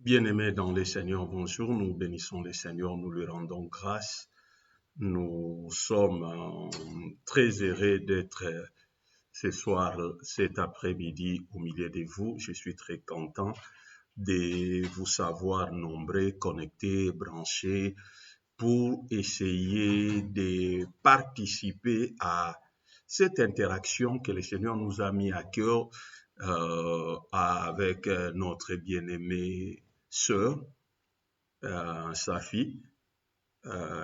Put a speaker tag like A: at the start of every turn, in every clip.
A: Bien-aimés dans le Seigneur, bonjour. Nous bénissons le Seigneur, nous lui rendons grâce. Nous sommes très heureux d'être ce soir, cet après-midi au milieu de vous. Je suis très content de vous savoir nombreux, connectés, branchés pour essayer de participer à cette interaction que le Seigneur nous a mis à cœur avec notre bien-aimée sœur, sa fille.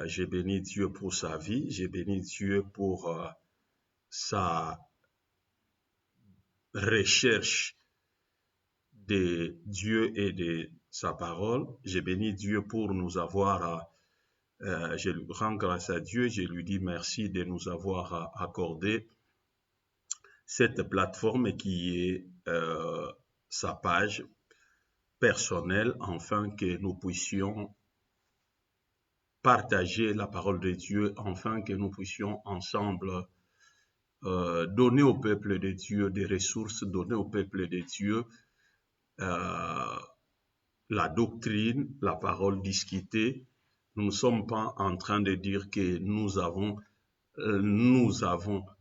A: J'ai béni Dieu pour sa vie, j'ai béni Dieu pour sa recherche de Dieu et de sa parole. J'ai béni Dieu pour nous avoir, je lui rends grâce à Dieu, je lui dis merci de nous avoir accordé cette plateforme qui est sa page personnelle, afin que nous puissions partager la parole de Dieu, afin que nous puissions ensemble donner au peuple de Dieu des ressources, donner au peuple de Dieu la doctrine, la parole discutée. Nous ne sommes pas en train de dire que nous avons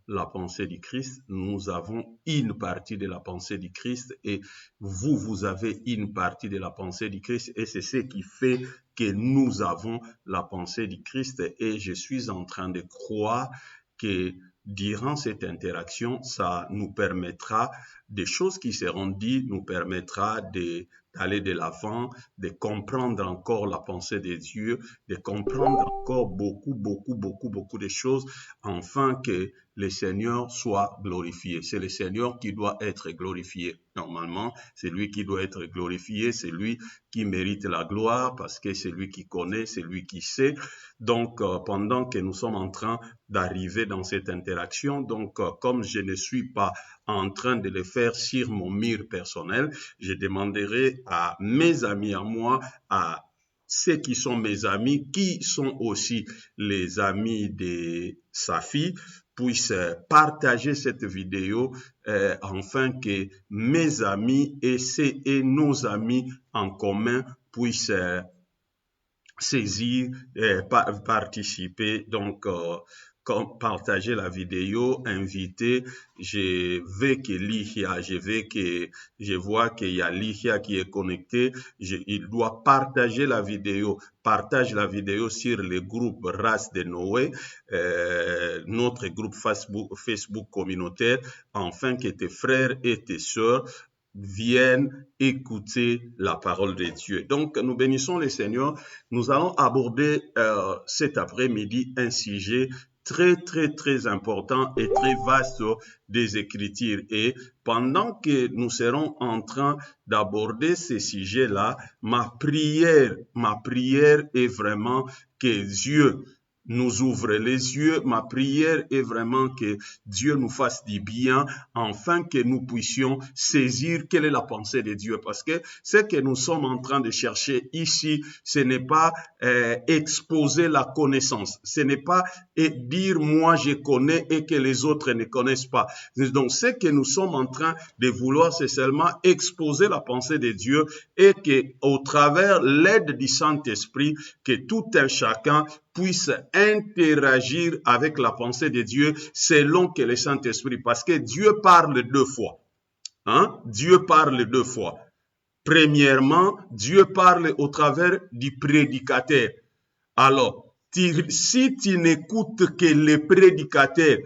A: la pensée du Christ, nous avons une partie de la pensée du Christ et vous avez une partie de la pensée du Christ et c'est ce qui fait que nous avons la pensée du Christ et je suis en train de croire que durant cette interaction, ça nous permettra, des choses qui seront dites, nous permettra d'aller de l'avant, de comprendre encore la pensée de Dieu, de comprendre encore beaucoup de choses, afin que le Seigneur soit glorifié. C'est le Seigneur qui doit être glorifié. Normalement, c'est lui qui doit être glorifié, c'est lui qui mérite la gloire, parce que c'est lui qui connaît, c'est lui qui sait. Donc, pendant que nous sommes en train d'arriver dans cette interaction, donc, comme je ne suis pas en train de le faire sur mon mur personnel, je demanderai à mes amis, à moi, à ceux qui sont mes amis, qui sont aussi les amis de sa fille, puissent partager cette vidéo afin que mes amis et nos amis en commun puissent saisir, participer, donc partager la vidéo, inviter. Je vois qu'il y a Lihia qui est connecté. Il doit partager la vidéo. Partage la vidéo sur le groupe Race de Noé, notre groupe Facebook communautaire, afin que tes frères et tes sœurs viennent écouter la parole de Dieu. Donc, nous bénissons le Seigneur. Nous allons aborder cet après-midi un sujet très important et très vaste des Écritures. Et pendant que nous serons en train d'aborder ces sujets-là, ma prière est vraiment que Dieu nous ouvre les yeux. Ma prière est vraiment que Dieu nous fasse du bien, afin que nous puissions saisir quelle est la pensée de Dieu. Parce que ce que nous sommes en train de chercher ici, ce n'est pas exposer la connaissance. Ce n'est pas dire moi je connais et que les autres ne connaissent pas. Donc ce que nous sommes en train de vouloir, c'est seulement exposer la pensée de Dieu et que au travers l'aide du Saint-Esprit, que tout un chacun puisse interagir avec la pensée de Dieu selon que le Saint-Esprit, parce que Dieu parle deux fois. Dieu parle deux fois. Premièrement, Dieu parle au travers du prédicateur. Alors, si tu n'écoutes que le prédicateur,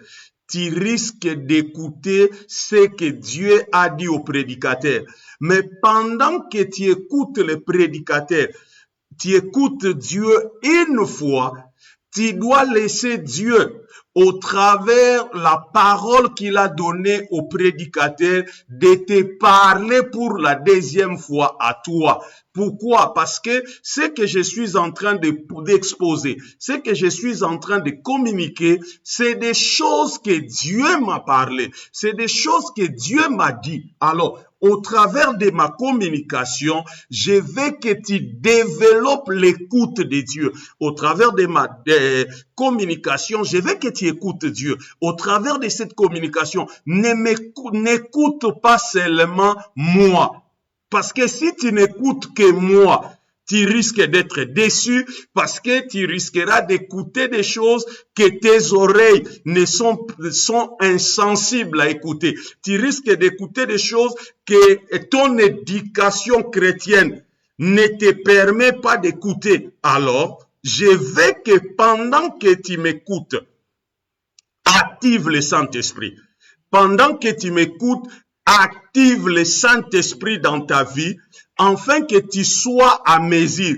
A: tu risques d'écouter ce que Dieu a dit au prédicateur. Mais pendant que tu écoutes le prédicateur, tu écoutes Dieu une fois, tu dois laisser Dieu, au travers la parole qu'il a donnée au prédicateur, de te parler pour la deuxième fois à toi. Pourquoi? Parce que ce que je suis en train d'exposer, ce que je suis en train de communiquer, c'est des choses que Dieu m'a parlé, c'est des choses que Dieu m'a dit. Alors, au travers de ma communication, je veux que tu développes l'écoute de Dieu. Au travers de ma communication, je veux que tu écoutes Dieu. Au travers de cette communication, n'écoute pas seulement moi. Parce que si tu n'écoutes que moi, tu risques d'être déçu parce que tu risqueras d'écouter des choses que tes oreilles sont insensibles à écouter. Tu risques d'écouter des choses que ton éducation chrétienne ne te permet pas d'écouter. Alors, je veux que pendant que tu m'écoutes, active le Saint-Esprit. Pendant que tu m'écoutes, active le Saint-Esprit dans ta vie, afin que tu sois à mesure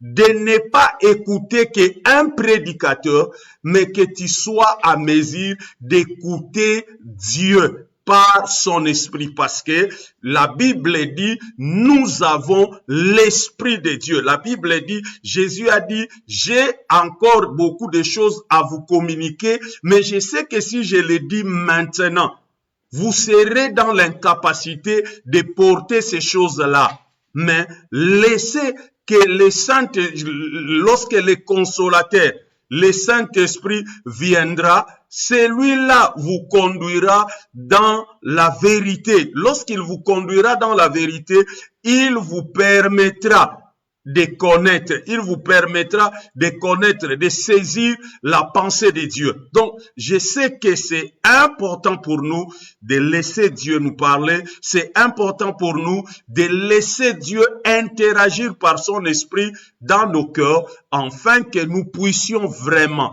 A: de ne pas écouter qu'un prédicateur, mais que tu sois à mesure d'écouter Dieu par son esprit, parce que la Bible dit, nous avons l'esprit de Dieu. La Bible dit, Jésus a dit, j'ai encore beaucoup de choses à vous communiquer, mais je sais que si je le dis maintenant, vous serez dans l'incapacité de porter ces choses-là. Mais laissez que lorsque le consolateur, le Saint-Esprit viendra, celui-là vous conduira dans la vérité. Lorsqu'il vous conduira dans la vérité, il vous permettra de connaître, de saisir la pensée de Dieu. Donc, je sais que c'est important pour nous de laisser Dieu nous parler, c'est important pour nous de laisser Dieu interagir par son esprit dans nos cœurs, afin que nous puissions vraiment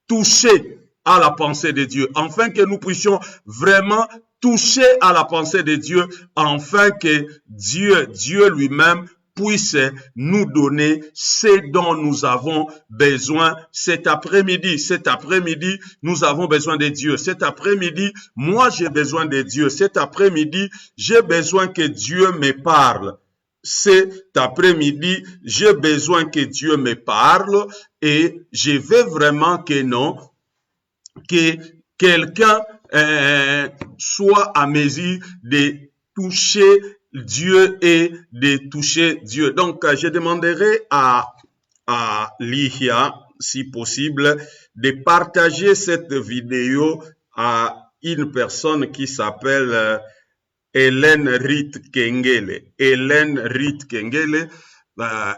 A: toucher à la pensée de Dieu, afin que nous puissions vraiment toucher à la pensée de Dieu, afin que Dieu lui-même puisse nous donner ce dont nous avons besoin cet après-midi. Cet après-midi, nous avons besoin de Dieu. Cet après-midi, moi j'ai besoin de Dieu. Cet après-midi, j'ai besoin que Dieu me parle. Cet après-midi, j'ai besoin que Dieu me parle et je veux vraiment que quelqu'un soit à mesure de toucher Dieu et de toucher Dieu. Donc, je demanderai à Lihia, si possible, de partager cette vidéo à une personne qui s'appelle Hélène Rit Kengele. Hélène Rit Kengele,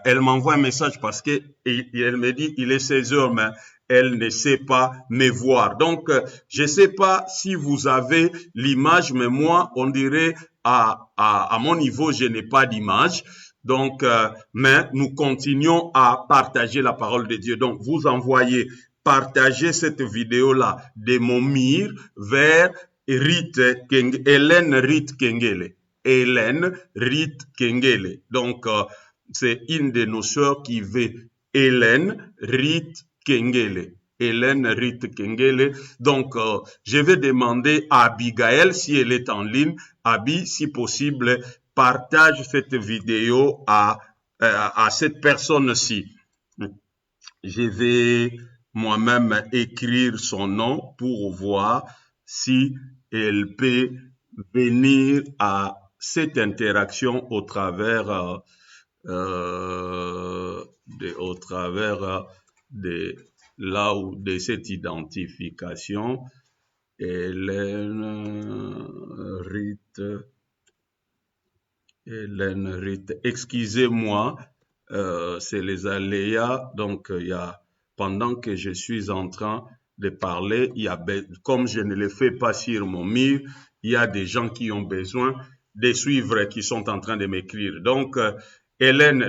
A: elle m'envoie un message parce que elle me dit, il est 16 heures, mais elle ne sait pas me voir. Donc, je ne sais pas si vous avez l'image, mais moi, on dirait à mon niveau, je n'ai pas d'image. Donc, mais nous continuons à partager la parole de Dieu. Donc, vous envoyez, partagez cette vidéo-là de mon mire vers Hélène Rit Kengele. Hélène Rit Kengele. Donc, c'est une de nos sœurs qui veut Hélène Rit Kengele. Hélène Rit Kengele. Donc, je vais demander à Abigail, si elle est en ligne, Abi, si possible, partage cette vidéo à cette personne-ci. Je vais moi-même écrire son nom pour voir si elle peut venir à cette interaction au travers de cette identification. Hélène Rit, excusez-moi, c'est les aléas. Donc, pendant que je suis en train de parler, comme je ne le fais pas sur mon mur, il y a des gens qui ont besoin de suivre, qui sont en train de m'écrire. Donc, Hélène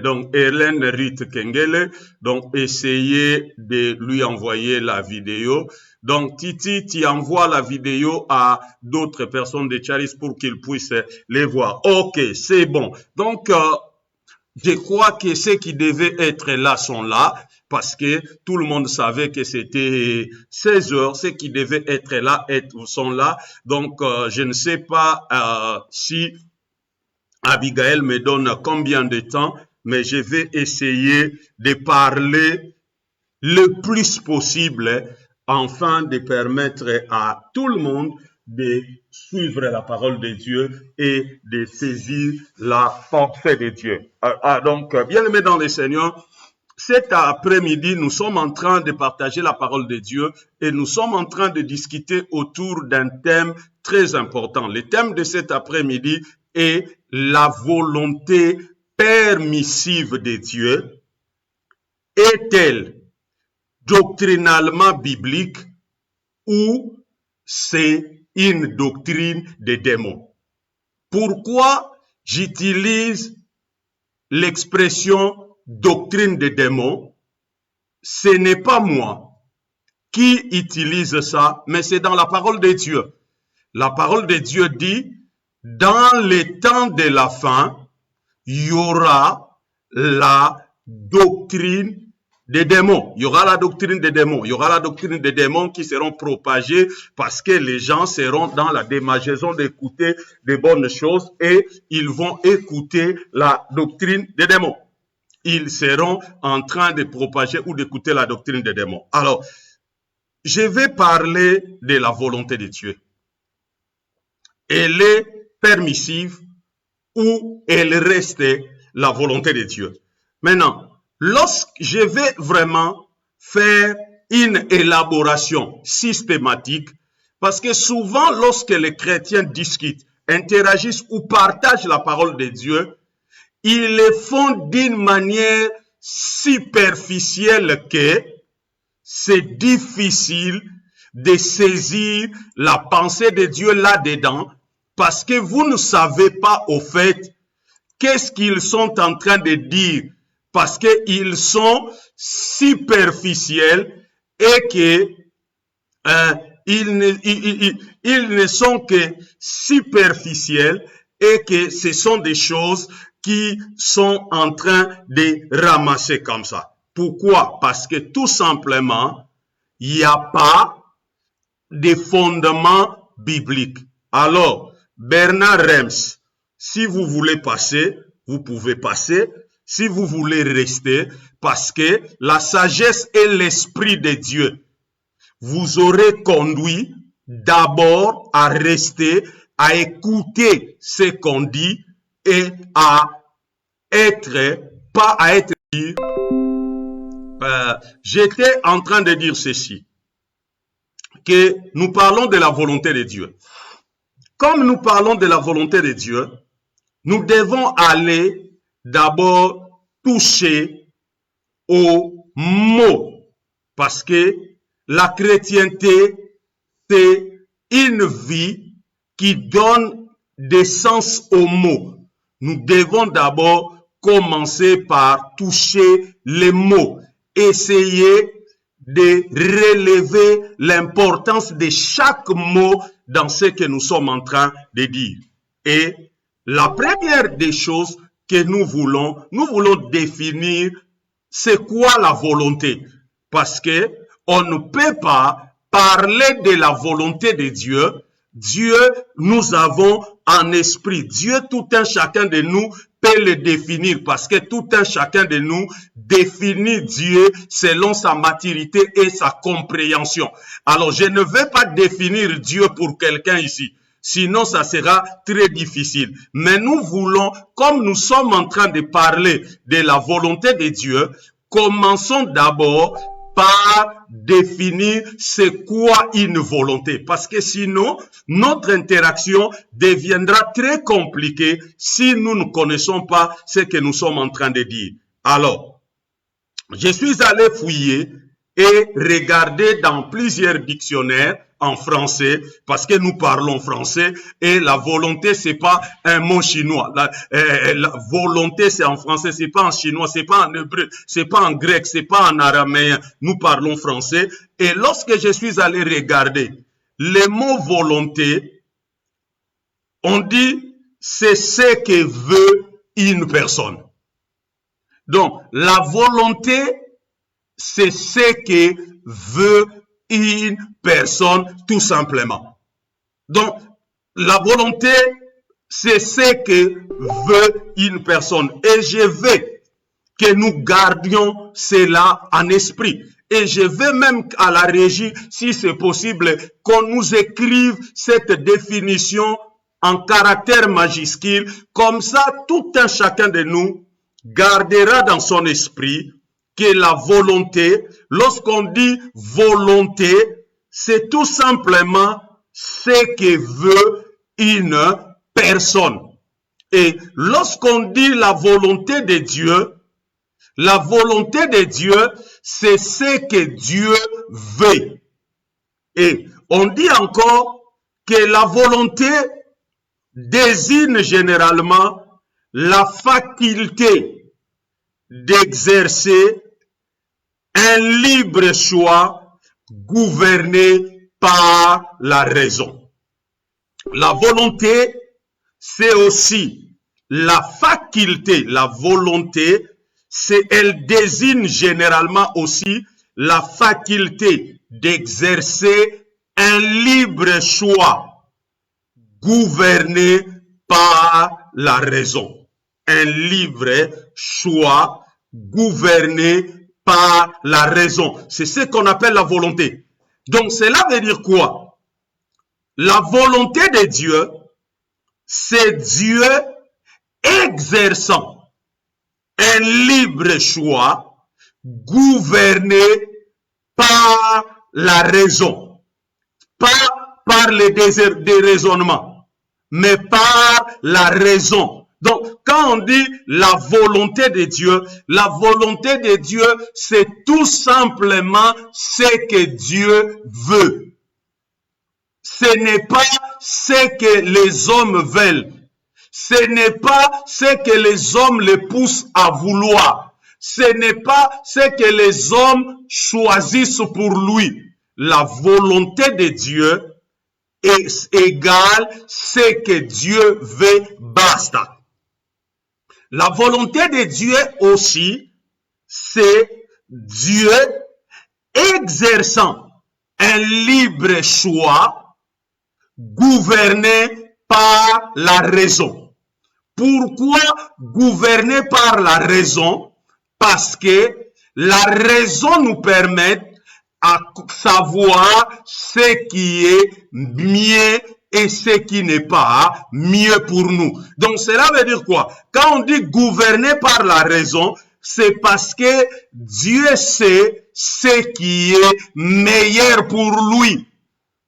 A: Rit Kengele, donc essayez de lui envoyer la vidéo. Donc, Titi, tu envoies la vidéo à d'autres personnes de Charis pour qu'ils puissent les voir. Ok, c'est bon. Donc, je crois que ceux qui devaient être là sont là, parce que tout le monde savait que c'était 16 heures. Ceux qui devaient être là sont là. Donc, je ne sais pas si Abigail me donne combien de temps, mais je vais essayer de parler le plus possible, afin de permettre à tout le monde de suivre la parole de Dieu et de saisir la pensée de Dieu. Donc, bien-aimés dans le Seigneur, cet après-midi, nous sommes en train de partager la parole de Dieu et nous sommes en train de discuter autour d'un thème très important. Le thème de cet après-midi est la volonté permissive de Dieu? Est-elle doctrinalement biblique ou c'est une doctrine des démons? Pourquoi j'utilise l'expression doctrine des démons? Ce n'est pas moi qui utilise ça, mais c'est dans la parole de Dieu. La parole de Dieu dit, dans les temps de la fin, il y aura la doctrine des démons. Il y aura la doctrine des démons. Il y aura la doctrine des démons qui seront propagées parce que les gens seront dans la démangeaison d'écouter des bonnes choses et ils vont écouter la doctrine des démons. Ils seront en train de propager ou d'écouter la doctrine des démons. Alors, je vais parler de la volonté de Dieu. Elle est permissive ou elle reste la volonté de Dieu. Maintenant, lorsque je vais vraiment faire une élaboration systématique, parce que souvent lorsque les chrétiens discutent, interagissent ou partagent la parole de Dieu, ils le font d'une manière superficielle que c'est difficile de saisir la pensée de Dieu là-dedans, parce que vous ne savez pas au fait qu'est-ce qu'ils sont en train de dire, parce qu'ils sont superficiels et que ils ne sont que superficiels et que ce sont des choses qui sont en train de ramasser comme ça. Pourquoi? Parce que tout simplement, il n'y a pas de fondement biblique. Alors, Bernard Rems, si vous voulez passer, vous pouvez passer. Si vous voulez rester, parce que la sagesse et l'esprit de Dieu vous aurez conduit d'abord à rester, à écouter ce qu'on dit et à être, pas à être dit. J'étais en train de dire ceci, que nous parlons de la volonté de Dieu. Comme nous parlons de la volonté de Dieu, nous devons aller d'abord toucher aux mots, parce que la chrétienté, c'est une vie qui donne des sens aux mots. Nous devons d'abord commencer par toucher les mots, essayer de relever l'importance de chaque mot dans ce que nous sommes en train de dire. Et la première des choses que nous voulons définir c'est quoi la volonté. Parce que on ne peut pas parler de la volonté de Dieu. Dieu, nous avons en esprit. Dieu, tout un chacun de nous peut le définir parce que tout un chacun de nous définit Dieu selon sa maturité et sa compréhension. Alors, je ne vais pas définir Dieu pour quelqu'un ici. Sinon, ça sera très difficile. Mais nous voulons, comme nous sommes en train de parler de la volonté de Dieu, commençons d'abord par définir c'est quoi une volonté. Parce que sinon, notre interaction deviendra très compliquée si nous ne connaissons pas ce que nous sommes en train de dire. Alors, je suis allé fouiller et regarder dans plusieurs dictionnaires en français, parce que nous parlons français, et la volonté, c'est pas un mot chinois. La volonté, c'est en français, c'est pas en chinois, c'est pas en hébreu, c'est pas en grec, c'est pas en araméen. Nous parlons français. Et lorsque je suis allé regarder le mot volonté, on dit, c'est ce que veut une personne. Donc, la volonté, c'est ce que veut une personne, tout simplement. Donc, la volonté, c'est ce que veut une personne. Et je veux que nous gardions cela en esprit. Et je veux même à la régie, si c'est possible, qu'on nous écrive cette définition en caractère majuscule. Comme ça, tout un chacun de nous gardera dans son esprit que la volonté, lorsqu'on dit volonté, c'est tout simplement ce que veut une personne. Et lorsqu'on dit la volonté de Dieu, c'est ce que Dieu veut. Et on dit encore que la volonté désigne généralement la faculté d'exercer un libre choix gouverné par la raison. La volonté, c'est aussi la faculté, la volonté, elle désigne généralement aussi la faculté d'exercer un libre choix gouverné par la raison. Un libre choix gouverné par la raison. C'est ce qu'on appelle la volonté. Donc cela veut dire quoi? La volonté de Dieu, c'est Dieu exerçant un libre choix gouverné par la raison. Pas par les déraisonnements, mais par la raison. Donc, quand on dit la volonté de Dieu, c'est tout simplement ce que Dieu veut. Ce n'est pas ce que les hommes veulent. Ce n'est pas ce que les hommes les poussent à vouloir. Ce n'est pas ce que les hommes choisissent pour lui. La volonté de Dieu est égale ce que Dieu veut, basta. La volonté de Dieu aussi, c'est Dieu exerçant un libre choix gouverné par la raison. Pourquoi gouverné par la raison? Parce que la raison nous permet à savoir ce qui est mieux et ce qui n'est pas mieux pour nous. Donc cela veut dire quoi? Quand on dit gouverné par la raison, c'est parce que Dieu sait ce qui est meilleur pour lui.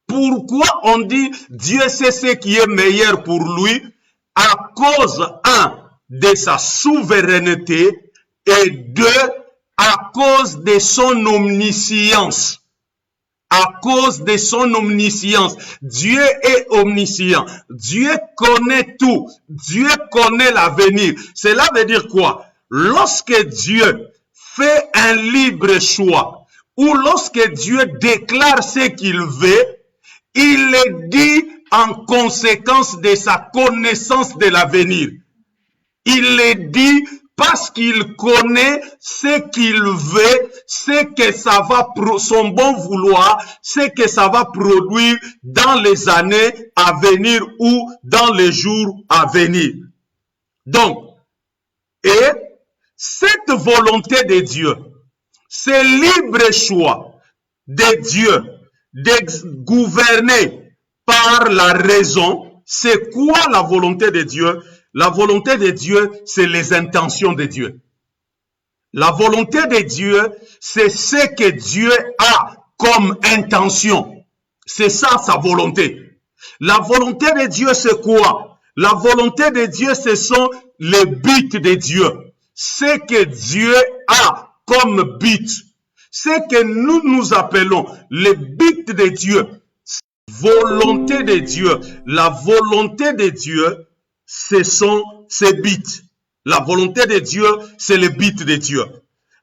A: Pourquoi on dit Dieu sait ce qui est meilleur pour lui? À cause, de sa souveraineté, et deux, à cause de son omniscience. À cause de son omniscience. Dieu est omniscient. Dieu connaît tout. Dieu connaît l'avenir. Cela veut dire quoi? Lorsque Dieu fait un libre choix, ou lorsque Dieu déclare ce qu'il veut, il le dit en conséquence de sa connaissance de l'avenir. Il le dit parce qu'il connaît ce qu'il veut, ce que ça va, son bon vouloir, ce que ça va produire dans les années à venir ou dans les jours à venir. Donc, et cette volonté de Dieu, ce libre choix de Dieu de gouverner par la raison, c'est quoi la volonté de Dieu? La volonté de Dieu, c'est les intentions de Dieu. La volonté de Dieu, c'est ce que Dieu a comme intention. C'est ça sa volonté. La volonté de Dieu, c'est quoi? La volonté de Dieu, ce sont les buts de Dieu. Ce que Dieu a comme but. Ce que nous appelons les buts de Dieu. Volonté de Dieu. La volonté de Dieu, ce sont ses buts. La volonté de Dieu, c'est le but de Dieu.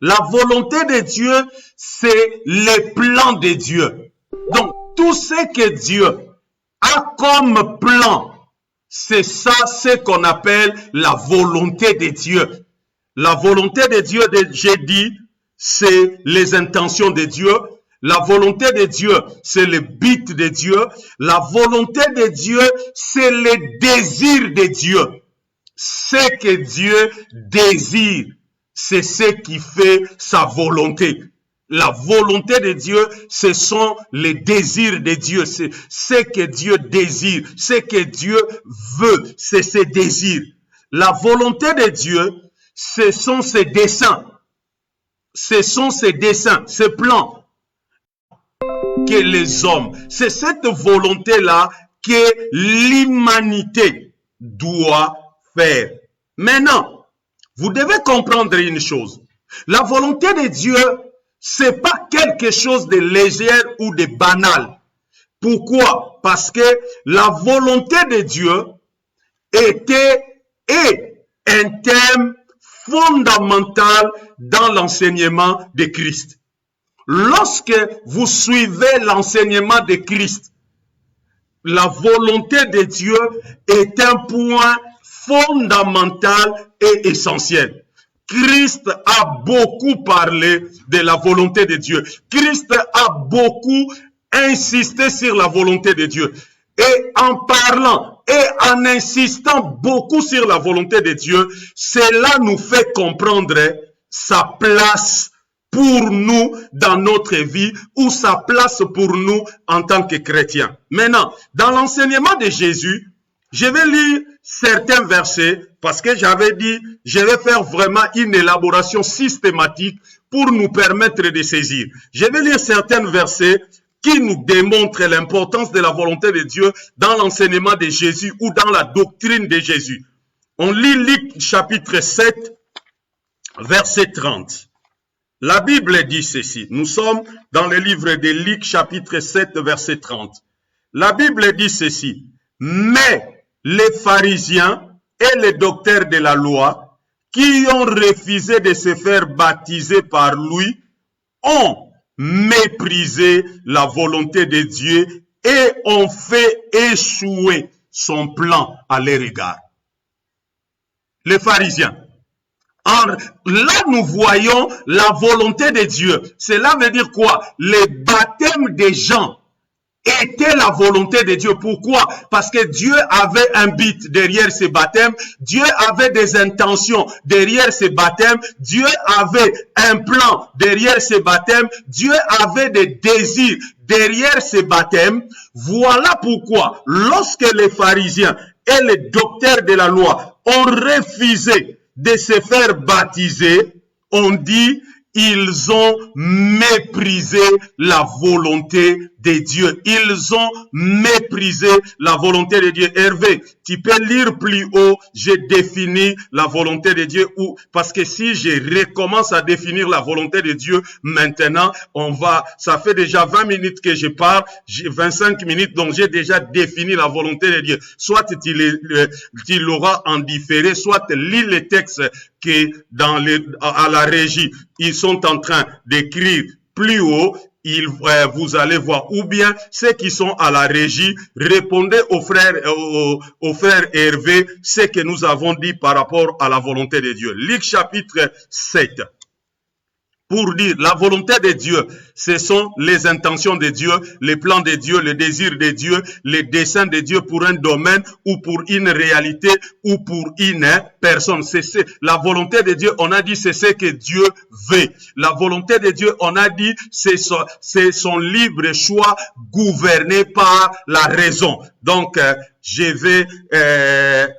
A: La volonté de Dieu, c'est les plans de Dieu. Donc, tout ce que Dieu a comme plan, c'est ça ce qu'on appelle la volonté de Dieu. La volonté de Dieu, j'ai dit, c'est les intentions de Dieu. La volonté de Dieu, c'est le but de Dieu. La volonté de Dieu, c'est le désir de Dieu. Ce que Dieu désire, c'est ce qui fait sa volonté. La volonté de Dieu, ce sont les désirs de Dieu. C'est ce que Dieu désire. Ce que Dieu veut, c'est ses désirs. La volonté de Dieu, ce sont ses desseins. Ce sont ses desseins, ses plans. Que les hommes, c'est cette volonté-là que l'humanité doit faire. Maintenant, vous devez comprendre une chose. La volonté de Dieu, c'est pas quelque chose de léger ou de banal. Pourquoi? Parce que la volonté de Dieu était et un thème fondamental dans l'enseignement de Christ. Lorsque vous suivez l'enseignement de Christ, la volonté de Dieu est un point fondamental et essentiel. Christ a beaucoup parlé de la volonté de Dieu. Christ a beaucoup insisté sur la volonté de Dieu. Et en parlant et en insistant beaucoup sur la volonté de Dieu, cela nous fait comprendre sa place pour nous dans notre vie ou sa place pour nous en tant que chrétiens. Maintenant, dans l'enseignement de Jésus, je vais lire certains versets parce que j'avais dit, je vais faire vraiment une élaboration systématique pour nous permettre de saisir. Je vais lire certains versets qui nous démontrent l'importance de la volonté de Dieu dans l'enseignement de Jésus ou dans la doctrine de Jésus. On lit Luc chapitre 7, verset 30. La Bible dit ceci. Nous sommes dans le livre de Luc chapitre 7, verset 30. La Bible dit ceci. Mais les pharisiens et les docteurs de la loi qui ont refusé de se faire baptiser par lui ont méprisé la volonté de Dieu et ont fait échouer son plan à leur égard. Les pharisiens. Or, là, nous voyons la volonté de Dieu. Cela veut dire quoi? Les baptêmes des gens était la volonté de Dieu. Pourquoi? Parce que Dieu avait un but derrière ces baptêmes. Dieu avait des intentions derrière ces baptêmes. Dieu avait un plan derrière ces baptêmes. Dieu avait des désirs derrière ces baptêmes. Voilà pourquoi, lorsque les pharisiens et les docteurs de la loi ont refusé de se faire baptiser, on dit ils ont méprisé la volonté de Dieu. Ils ont méprisé la volonté de Dieu. Hervé, tu peux lire plus haut, j'ai défini la volonté de Dieu. Parce que si je recommence à définir la volonté de Dieu, maintenant, ça fait déjà 20 minutes que je parle, 25 minutes, donc j'ai déjà défini la volonté de Dieu. Soit tu l'auras en différé, soit lis les textes que à la régie, ils sont en train d'écrire plus haut, vous allez voir. Ou bien, ceux qui sont à la régie, répondez au frère Hervé ce que nous avons dit par rapport à la volonté de Dieu. Luc chapitre 7. Pour dire la volonté de Dieu, ce sont les intentions de Dieu, les plans de Dieu, les désirs de Dieu, les desseins de Dieu pour un domaine ou pour une réalité ou pour une personne. C'est la volonté de Dieu, on a dit c'est ce que Dieu veut. La volonté de Dieu, on a dit c'est son libre choix gouverné par la raison. Donc, je vais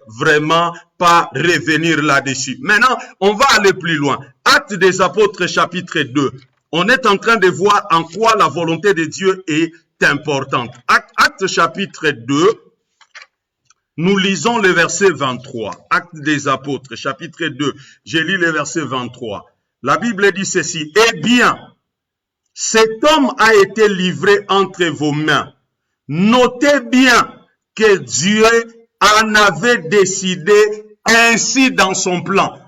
A: vraiment pas revenir là-dessus. Maintenant, on va aller plus loin. Actes des Apôtres chapitre 2. On est en train de voir en quoi la volonté de Dieu est importante. Actes chapitre 2, nous lisons le verset 23. Actes des Apôtres chapitre 2, je lis le verset 23. La Bible dit ceci. Eh bien, cet homme a été livré entre vos mains. Notez bien que Dieu en avait décidé ainsi dans son plan.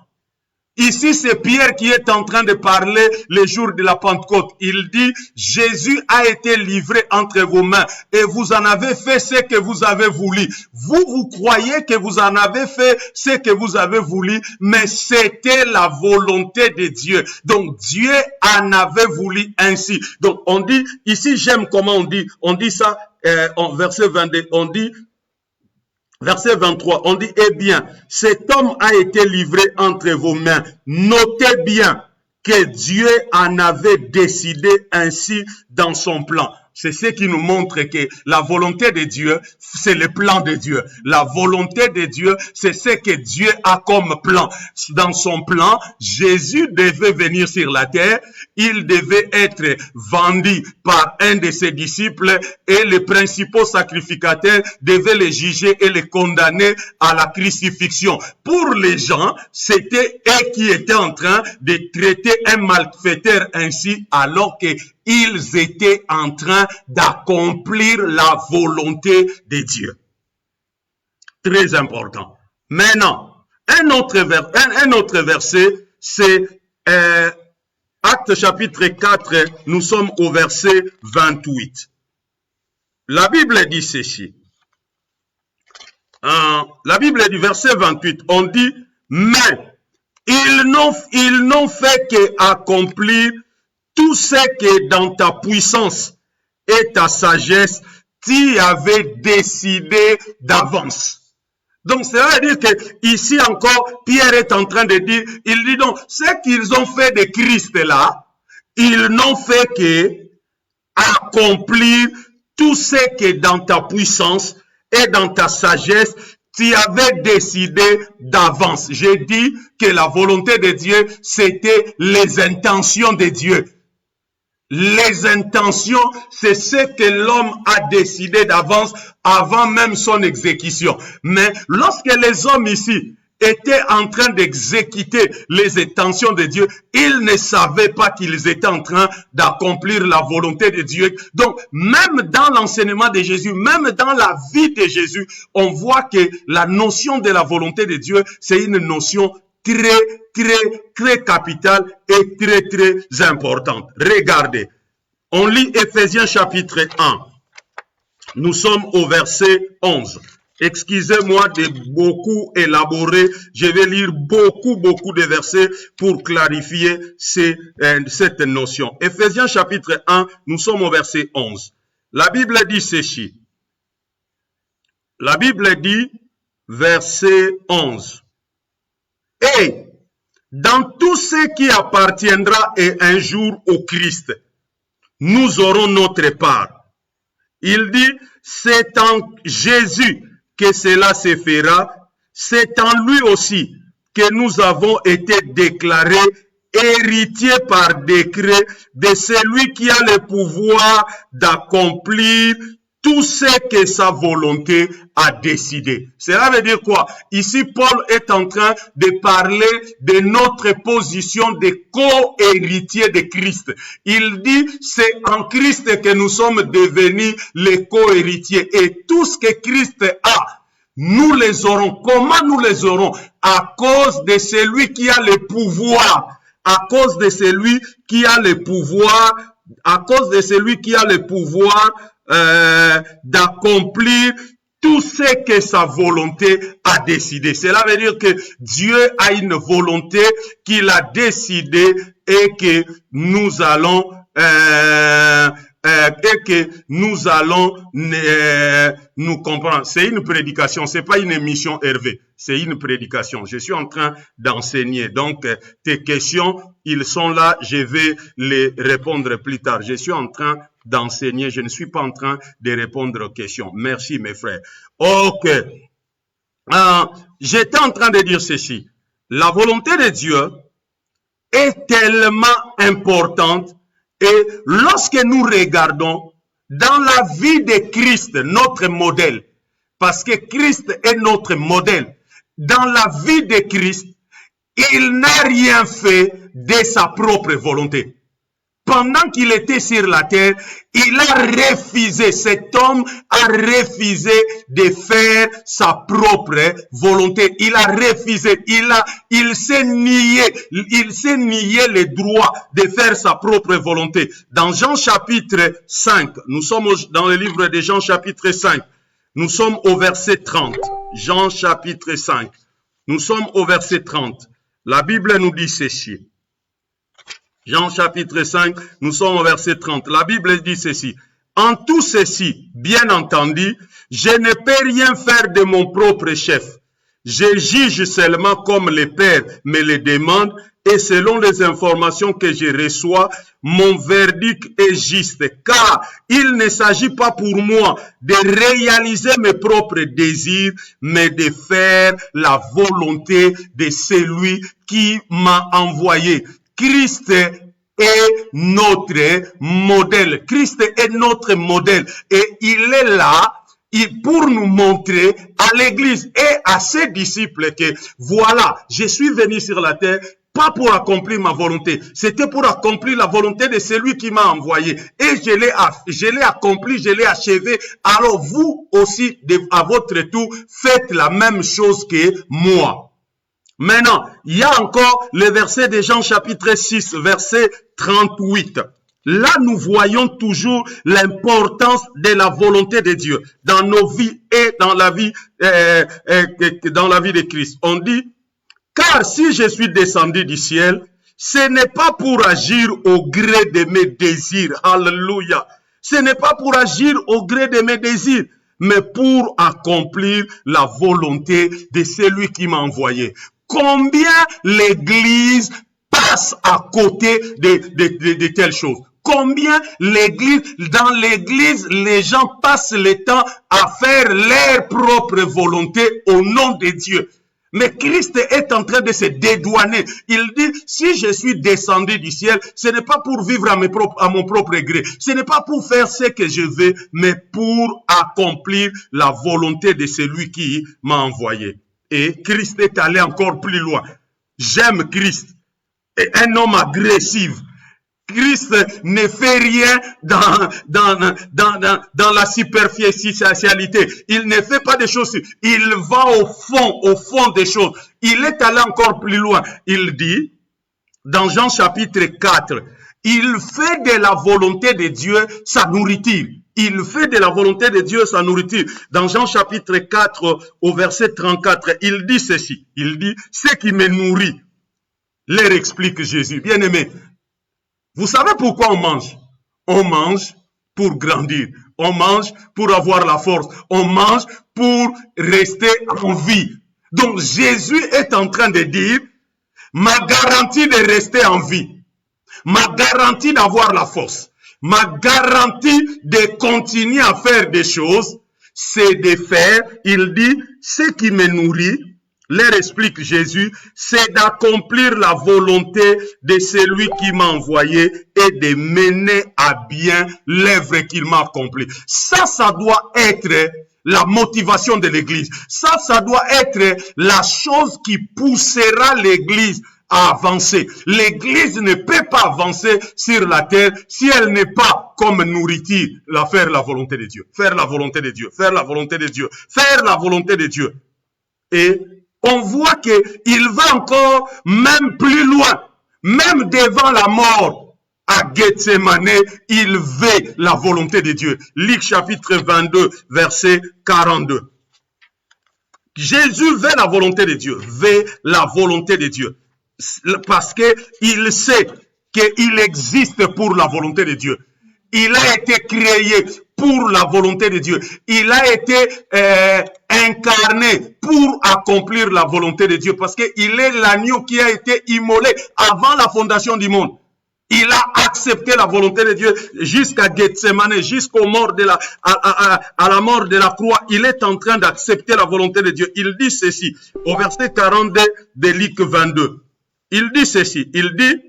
A: Ici, c'est Pierre qui est en train de parler le jour de la Pentecôte. Il dit, Jésus a été livré entre vos mains et vous en avez fait ce que vous avez voulu. Vous croyez que vous en avez fait ce que vous avez voulu, mais c'était la volonté de Dieu. Donc, Dieu en avait voulu ainsi. Donc, on dit, ici, j'aime comment on dit ça, en verset 22, on dit, verset 23, on dit, eh bien, cet homme a été livré entre vos mains. Notez bien que Dieu en avait décidé ainsi dans son plan. C'est ce qui nous montre que la volonté de Dieu, c'est le plan de Dieu. La volonté de Dieu, c'est ce que Dieu a comme plan. Dans son plan, Jésus devait venir sur la terre. Il devait être vendu par un de ses disciples et les principaux sacrificateurs devaient le juger et le condamner à la crucifixion. Pour les gens, c'était eux qui étaient en train de traiter un malfaiteur ainsi alors qu'ils étaient en train d'accomplir la volonté de Dieu. Très important. Maintenant, un autre verset, c'est Actes chapitre 4, nous sommes au verset 28. La Bible dit ceci. La Bible du verset 28, on dit, mais ils n'ont fait qu'accomplir tout ce que dans ta puissance et ta sagesse, tu avais décidé d'avance. Donc, cela veut dire que ici encore, Pierre est en train de dire, il dit donc, ce qu'ils ont fait de Christ là, ils n'ont fait que accomplir tout ce que dans ta puissance et dans ta sagesse, tu avais décidé d'avance. J'ai dit que la volonté de Dieu, c'était les intentions de Dieu. Les intentions, c'est ce que l'homme a décidé d'avance avant même son exécution. Mais lorsque les hommes ici étaient en train d'exécuter les intentions de Dieu, ils ne savaient pas qu'ils étaient en train d'accomplir la volonté de Dieu. Donc, même dans l'enseignement de Jésus, même dans la vie de Jésus, on voit que la notion de la volonté de Dieu, c'est une notion très capitale et très importante. Regardez, on lit Éphésiens chapitre 1. Nous sommes au verset 11. Excusez-moi de beaucoup élaborer, je vais lire beaucoup de versets pour clarifier cette notion. Éphésiens chapitre 1, nous sommes au verset 11. La Bible dit ceci. La Bible dit, verset 11. Et dans tout ce qui appartiendra un jour au Christ, nous aurons notre part. Il dit, c'est en Jésus que cela se fera, c'est en lui aussi que nous avons été déclarés héritiers par décret de celui qui a le pouvoir d'accomplir tout ce que sa volonté a décidé. Cela veut dire quoi? Ici, Paul est en train de parler de notre position de co-héritiers de Christ. Il dit, c'est en Christ que nous sommes devenus les co-héritiers. Et tout ce que Christ a, nous les aurons. Comment nous les aurons? À cause de celui qui a le pouvoir. À cause de celui qui a le pouvoir. À cause de celui qui a le pouvoir d'accomplir tout ce que sa volonté a décidé. Cela veut dire que Dieu a une volonté qu'il a décidée et que nous allons nous comprendre. C'est une prédication, c'est pas une émission Hervé, c'est une prédication. Je suis en train d'enseigner, donc tes questions, ils sont là, je vais les répondre plus tard. Je suis en train d'enseigner, je ne suis pas en train de répondre aux questions. Merci mes frères. Ok. J'étais en train de dire ceci. La volonté de Dieu est tellement importante et lorsque nous regardons dans la vie de Christ, notre modèle, parce que Christ est notre modèle, dans la vie de Christ, il n'a rien fait de sa propre volonté. Pendant qu'il était sur la terre, il a refusé, cet homme a refusé de faire sa propre volonté. Il a refusé, il s'est nié le droit de faire sa propre volonté. Dans Jean chapitre 5, nous sommes dans le livre de Jean chapitre 5, nous sommes au verset 30. Jean chapitre 5, nous sommes au verset 30. La Bible nous dit ceci. Jean chapitre 5, nous sommes au verset 30. La Bible dit ceci. En tout ceci, bien entendu, je ne peux rien faire de mon propre chef. Je juge seulement comme le Père me le demande et selon les informations que je reçois, mon verdict est juste. Car il ne s'agit pas pour moi de réaliser mes propres désirs, mais de faire la volonté de celui qui m'a envoyé. Christ est notre modèle. Christ est notre modèle. Et il est là pour nous montrer à l'Église et à ses disciples que voilà, je suis venu sur la terre pas pour accomplir ma volonté, c'était pour accomplir la volonté de celui qui m'a envoyé. Et je l'ai accompli, je l'ai achevé. Alors vous aussi, à votre tour, faites la même chose que moi. Maintenant, il y a encore le verset de Jean chapitre 6, verset 38. Là, nous voyons toujours l'importance de la volonté de Dieu dans nos vies et dans la vie de Christ. On dit, car si je suis descendu du ciel, ce n'est pas pour agir au gré de mes désirs. Alléluia. Ce n'est pas pour agir au gré de mes désirs, mais pour accomplir la volonté de celui qui m'a envoyé. Combien l'Église passe à côté de telles choses? Combien dans l'Église, les gens passent le temps à faire leur propre volonté au nom de Dieu. Mais Christ est en train de se dédouaner. Il dit, si je suis descendu du ciel, ce n'est pas pour vivre à mon propre gré. Ce n'est pas pour faire ce que je veux, mais pour accomplir la volonté de celui qui m'a envoyé. Et Christ est allé encore plus loin. J'aime Christ. Et un homme agressif. Christ ne fait rien dans la superficialité. Il ne fait pas des choses. Il va au fond des choses. Il est allé encore plus loin. Il dit, dans Jean chapitre 4, il fait de la volonté de Dieu sa nourriture. Il fait de la volonté de Dieu sa nourriture. Dans Jean chapitre 4, au verset 34, il dit ceci. Il dit, ce qui me nourrit, leur explique Jésus. Bien aimé, vous savez pourquoi on mange? On mange pour grandir. On mange pour avoir la force. On mange pour rester en vie. Donc Jésus est en train de dire, ma garantie de rester en vie, ma garantie d'avoir la force, ma garantie de continuer à faire des choses, c'est de faire, il dit, ce qui me nourrit, leur explique Jésus, c'est d'accomplir la volonté de celui qui m'a envoyé et de mener à bien l'œuvre qu'il m'a accomplie. Ça doit être la motivation de l'Église. Ça doit être la chose qui poussera l'Église à avancer. L'Église ne peut pas avancer sur la terre si elle n'est pas comme nourriture, faire la volonté de Dieu. Faire la volonté de Dieu. Faire la volonté de Dieu. Faire la volonté de Dieu. Et on voit qu'il va encore même plus loin, même devant la mort. À Gethsemane, il veut la volonté de Dieu. Luc chapitre 22, verset 42. Jésus veut la volonté de Dieu, veut la volonté de Dieu. Parce qu'il sait qu'il existe pour la volonté de Dieu. Il a été créé pour la volonté de Dieu. Il a été incarné pour accomplir la volonté de Dieu. Parce qu'il est l'agneau qui a été immolé avant la fondation du monde. Il a accepté la volonté de Dieu jusqu'à Gethsemane, jusqu'au mort à la mort de la croix. Il est en train d'accepter la volonté de Dieu. Il dit ceci, au verset 42 de Luc 22. Il dit ceci, il dit,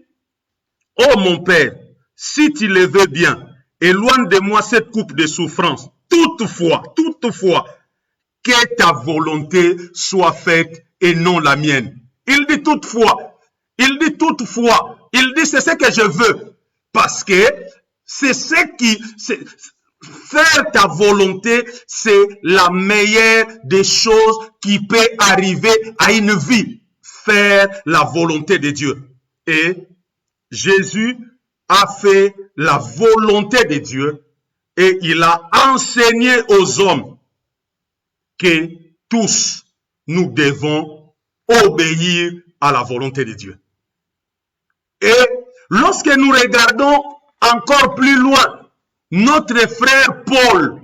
A: « Oh mon Père, si tu le veux bien, éloigne de moi cette coupe de souffrance. Toutefois, que ta volonté soit faite et non la mienne. » Il dit toutefois, il dit c'est ce que je veux. Parce que c'est faire ta volonté, c'est la meilleure des choses qui peut arriver à une vie. Faire la volonté de Dieu. Et Jésus a fait la volonté de Dieu et il a enseigné aux hommes que tous nous devons obéir à la volonté de Dieu. Et lorsque nous regardons encore plus loin, notre frère Paul,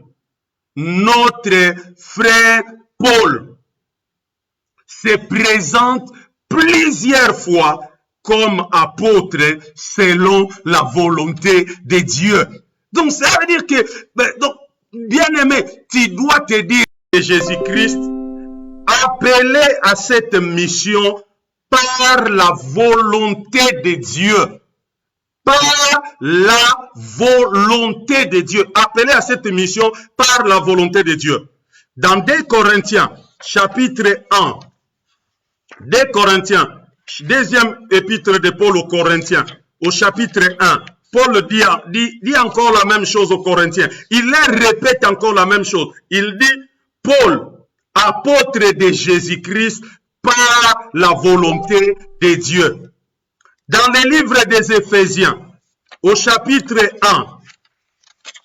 A: se présente plusieurs fois comme apôtre selon la volonté de Dieu. Donc, ça veut dire que, donc, bien-aimé, tu dois te dire que Jésus-Christ appelé à cette mission par la volonté de Dieu. Par la volonté de Dieu. Appelé à cette mission par la volonté de Dieu. Dans 2 Corinthiens, chapitre 1, 2 Corinthiens, deuxième épître de Paul aux Corinthiens, au chapitre 1, Paul dit encore la même chose aux Corinthiens. Il leur répète encore la même chose. Il dit, Paul, apôtre de Jésus-Christ, par la volonté de Dieu. Dans le livre des Éphésiens, au chapitre 1,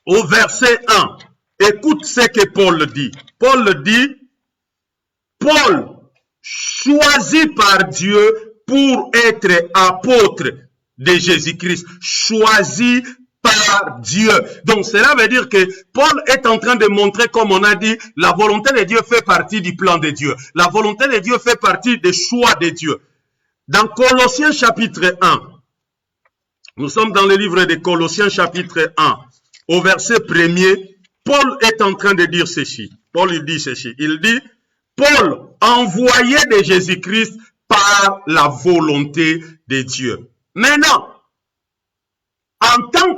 A: au verset 1, écoute ce que Paul dit. Paul dit, Paul, choisi par Dieu pour être apôtre de Jésus-Christ, choisi par Dieu. Donc cela veut dire que Paul est en train de montrer, comme on a dit, la volonté de Dieu fait partie du plan de Dieu. La volonté de Dieu fait partie des choix de Dieu. Dans Colossiens chapitre 1, nous sommes dans le livre de Colossiens chapitre 1, au verset 1er, Paul est en train de dire ceci. Paul il dit ceci. Il dit, Paul, envoyé de Jésus-Christ par la volonté de Dieu. Maintenant,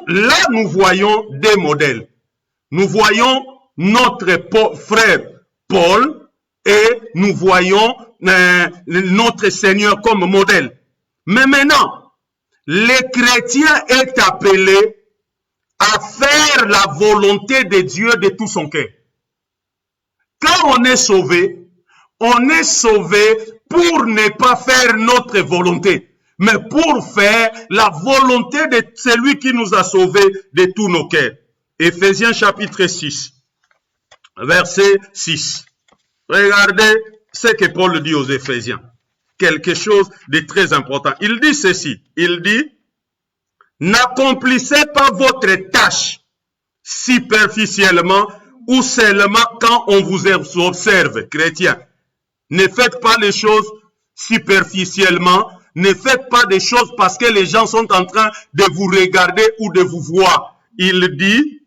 A: là nous voyons des modèles. Nous voyons notre frère Paul et nous voyons notre Seigneur comme modèle. Mais maintenant, le chrétien est appelé à faire la volonté de Dieu de tout son cœur. Quand on est sauvé pour ne pas faire notre volonté, mais pour faire la volonté de celui qui nous a sauvés de tous nos cœurs. Éphésiens chapitre 6, verset 6. Regardez ce que Paul dit aux Éphésiens. Quelque chose de très important. Il dit ceci. Il dit, n'accomplissez pas votre tâche superficiellement ou seulement quand on vous observe, chrétiens. Ne faites pas les choses superficiellement. Ne faites pas des choses parce que les gens sont en train de vous regarder ou de vous voir. Il dit,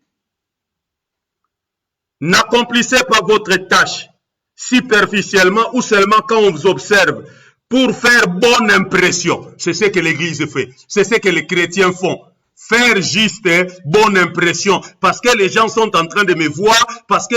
A: n'accomplissez pas votre tâche superficiellement ou seulement quand on vous observe pour faire bonne impression. C'est ce que l'Église fait. C'est ce que les chrétiens font. Faire juste bonne impression parce que les gens sont en train de me voir, parce que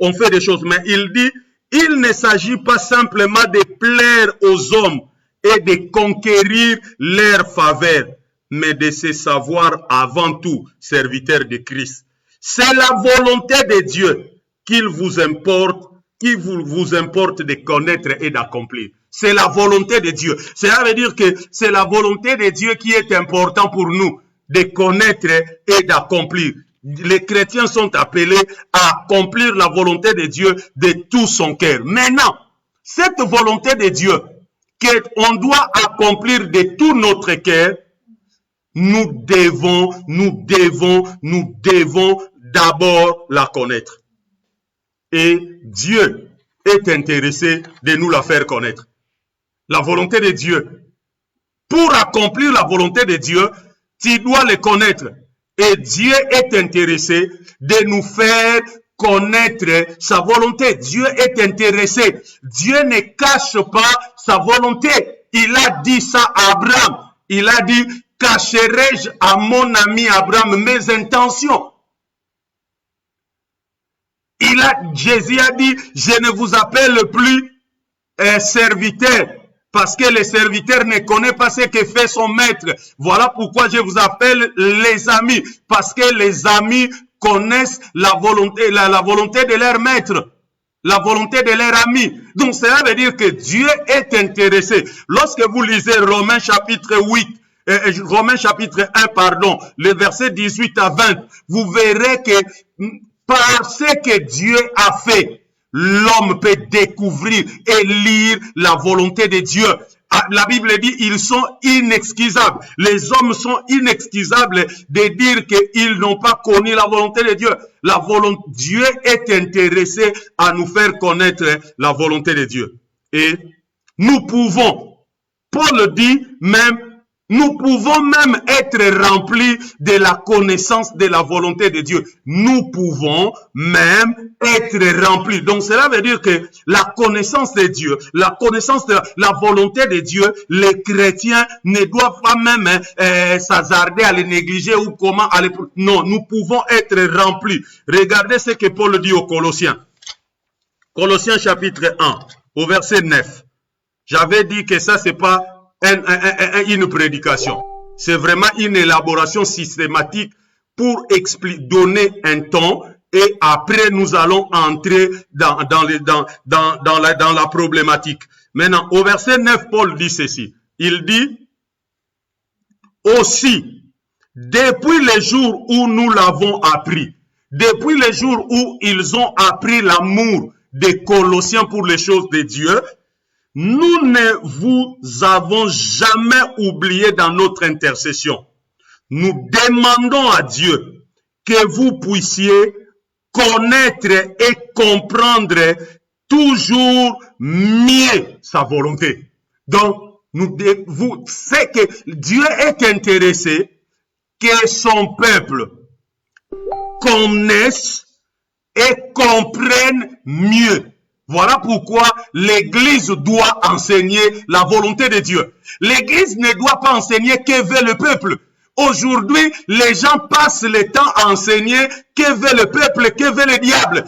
A: on fait des choses. Mais il dit, il ne s'agit pas simplement de plaire aux hommes et de conquérir leur faveur, mais de se savoir avant tout serviteur de Christ. C'est la volonté de Dieu qu'il vous importe de connaître et d'accomplir. C'est la volonté de Dieu. Cela veut dire que c'est la volonté de Dieu qui est important pour nous de connaître et d'accomplir. Les chrétiens sont appelés à accomplir la volonté de Dieu de tout son cœur. Maintenant, cette volonté de Dieu qu'on doit accomplir de tout notre cœur, nous devons d'abord la connaître. Et Dieu est intéressé de nous la faire connaître. La volonté de Dieu. Pour accomplir la volonté de Dieu, tu dois le connaître. Et Dieu est intéressé de nous faire connaître sa volonté. Dieu est intéressé. Dieu ne cache pas sa volonté. Il a dit ça à Abraham. Il a dit, cacherai-je à mon ami Abraham mes intentions? Jésus a dit, je ne vous appelle plus serviteur, parce que le serviteur ne connaît pas ce que fait son maître. Voilà pourquoi je vous appelle les amis, parce que les amis connaissent la volonté de leur maître, la volonté de leur ami. Donc cela veut dire que Dieu est intéressé. Lorsque vous lisez Romains chapitre 1, le verset 18 à 20, vous verrez que parce que Dieu a fait, l'homme peut découvrir et lire la volonté de Dieu. La Bible dit ils sont inexcusables. Les hommes sont inexcusables de dire qu'ils n'ont pas connu la volonté de Dieu. Dieu est intéressé à nous faire connaître la volonté de Dieu. Et nous pouvons, Paul dit même, nous pouvons même être remplis de la connaissance de la volonté de Dieu. Nous pouvons même être remplis. Donc cela veut dire que la connaissance de Dieu, la connaissance de la volonté de Dieu, les chrétiens ne doivent pas même s'hasarder à les négliger ou comment aller. Non, nous pouvons être remplis. Regardez ce que Paul dit aux Colossiens. Colossiens chapitre 1, au verset 9. J'avais dit que ça, c'est pas une prédication. C'est vraiment une élaboration systématique pour donner un ton et après nous allons entrer dans la problématique. Maintenant, au verset 9, Paul dit ceci. Il dit aussi, depuis les jours où nous l'avons appris, depuis les jours où ils ont appris l'amour des Colossiens pour les choses de Dieu, nous ne vous avons jamais oublié dans notre intercession. Nous demandons à Dieu que vous puissiez connaître et comprendre toujours mieux sa volonté. Donc, vous savez que Dieu est intéressé que son peuple connaisse et comprenne mieux. Voilà pourquoi l'Église doit enseigner la volonté de Dieu. L'Église ne doit pas enseigner que veut le peuple. Aujourd'hui, les gens passent le temps à enseigner que veut le peuple, que veut le diable.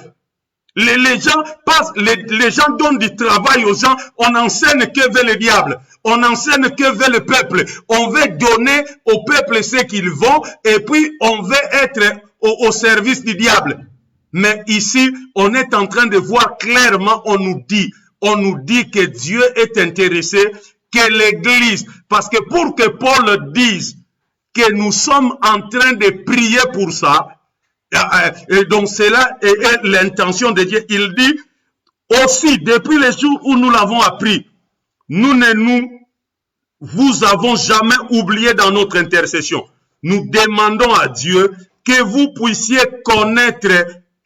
A: Les gens donnent du travail aux gens, on enseigne que veut le diable. On enseigne que veut le peuple. On veut donner au peuple ce qu'ils veulent et puis on veut être au service du diable. Mais ici, on est en train de voir clairement, on nous dit que Dieu est intéressé que l'Église, parce que pour que Paul dise que nous sommes en train de prier pour ça, et donc cela est l'intention de Dieu. Il dit aussi, depuis les jours où nous l'avons appris, nous vous avons jamais oublié dans notre intercession. Nous demandons à Dieu que vous puissiez connaître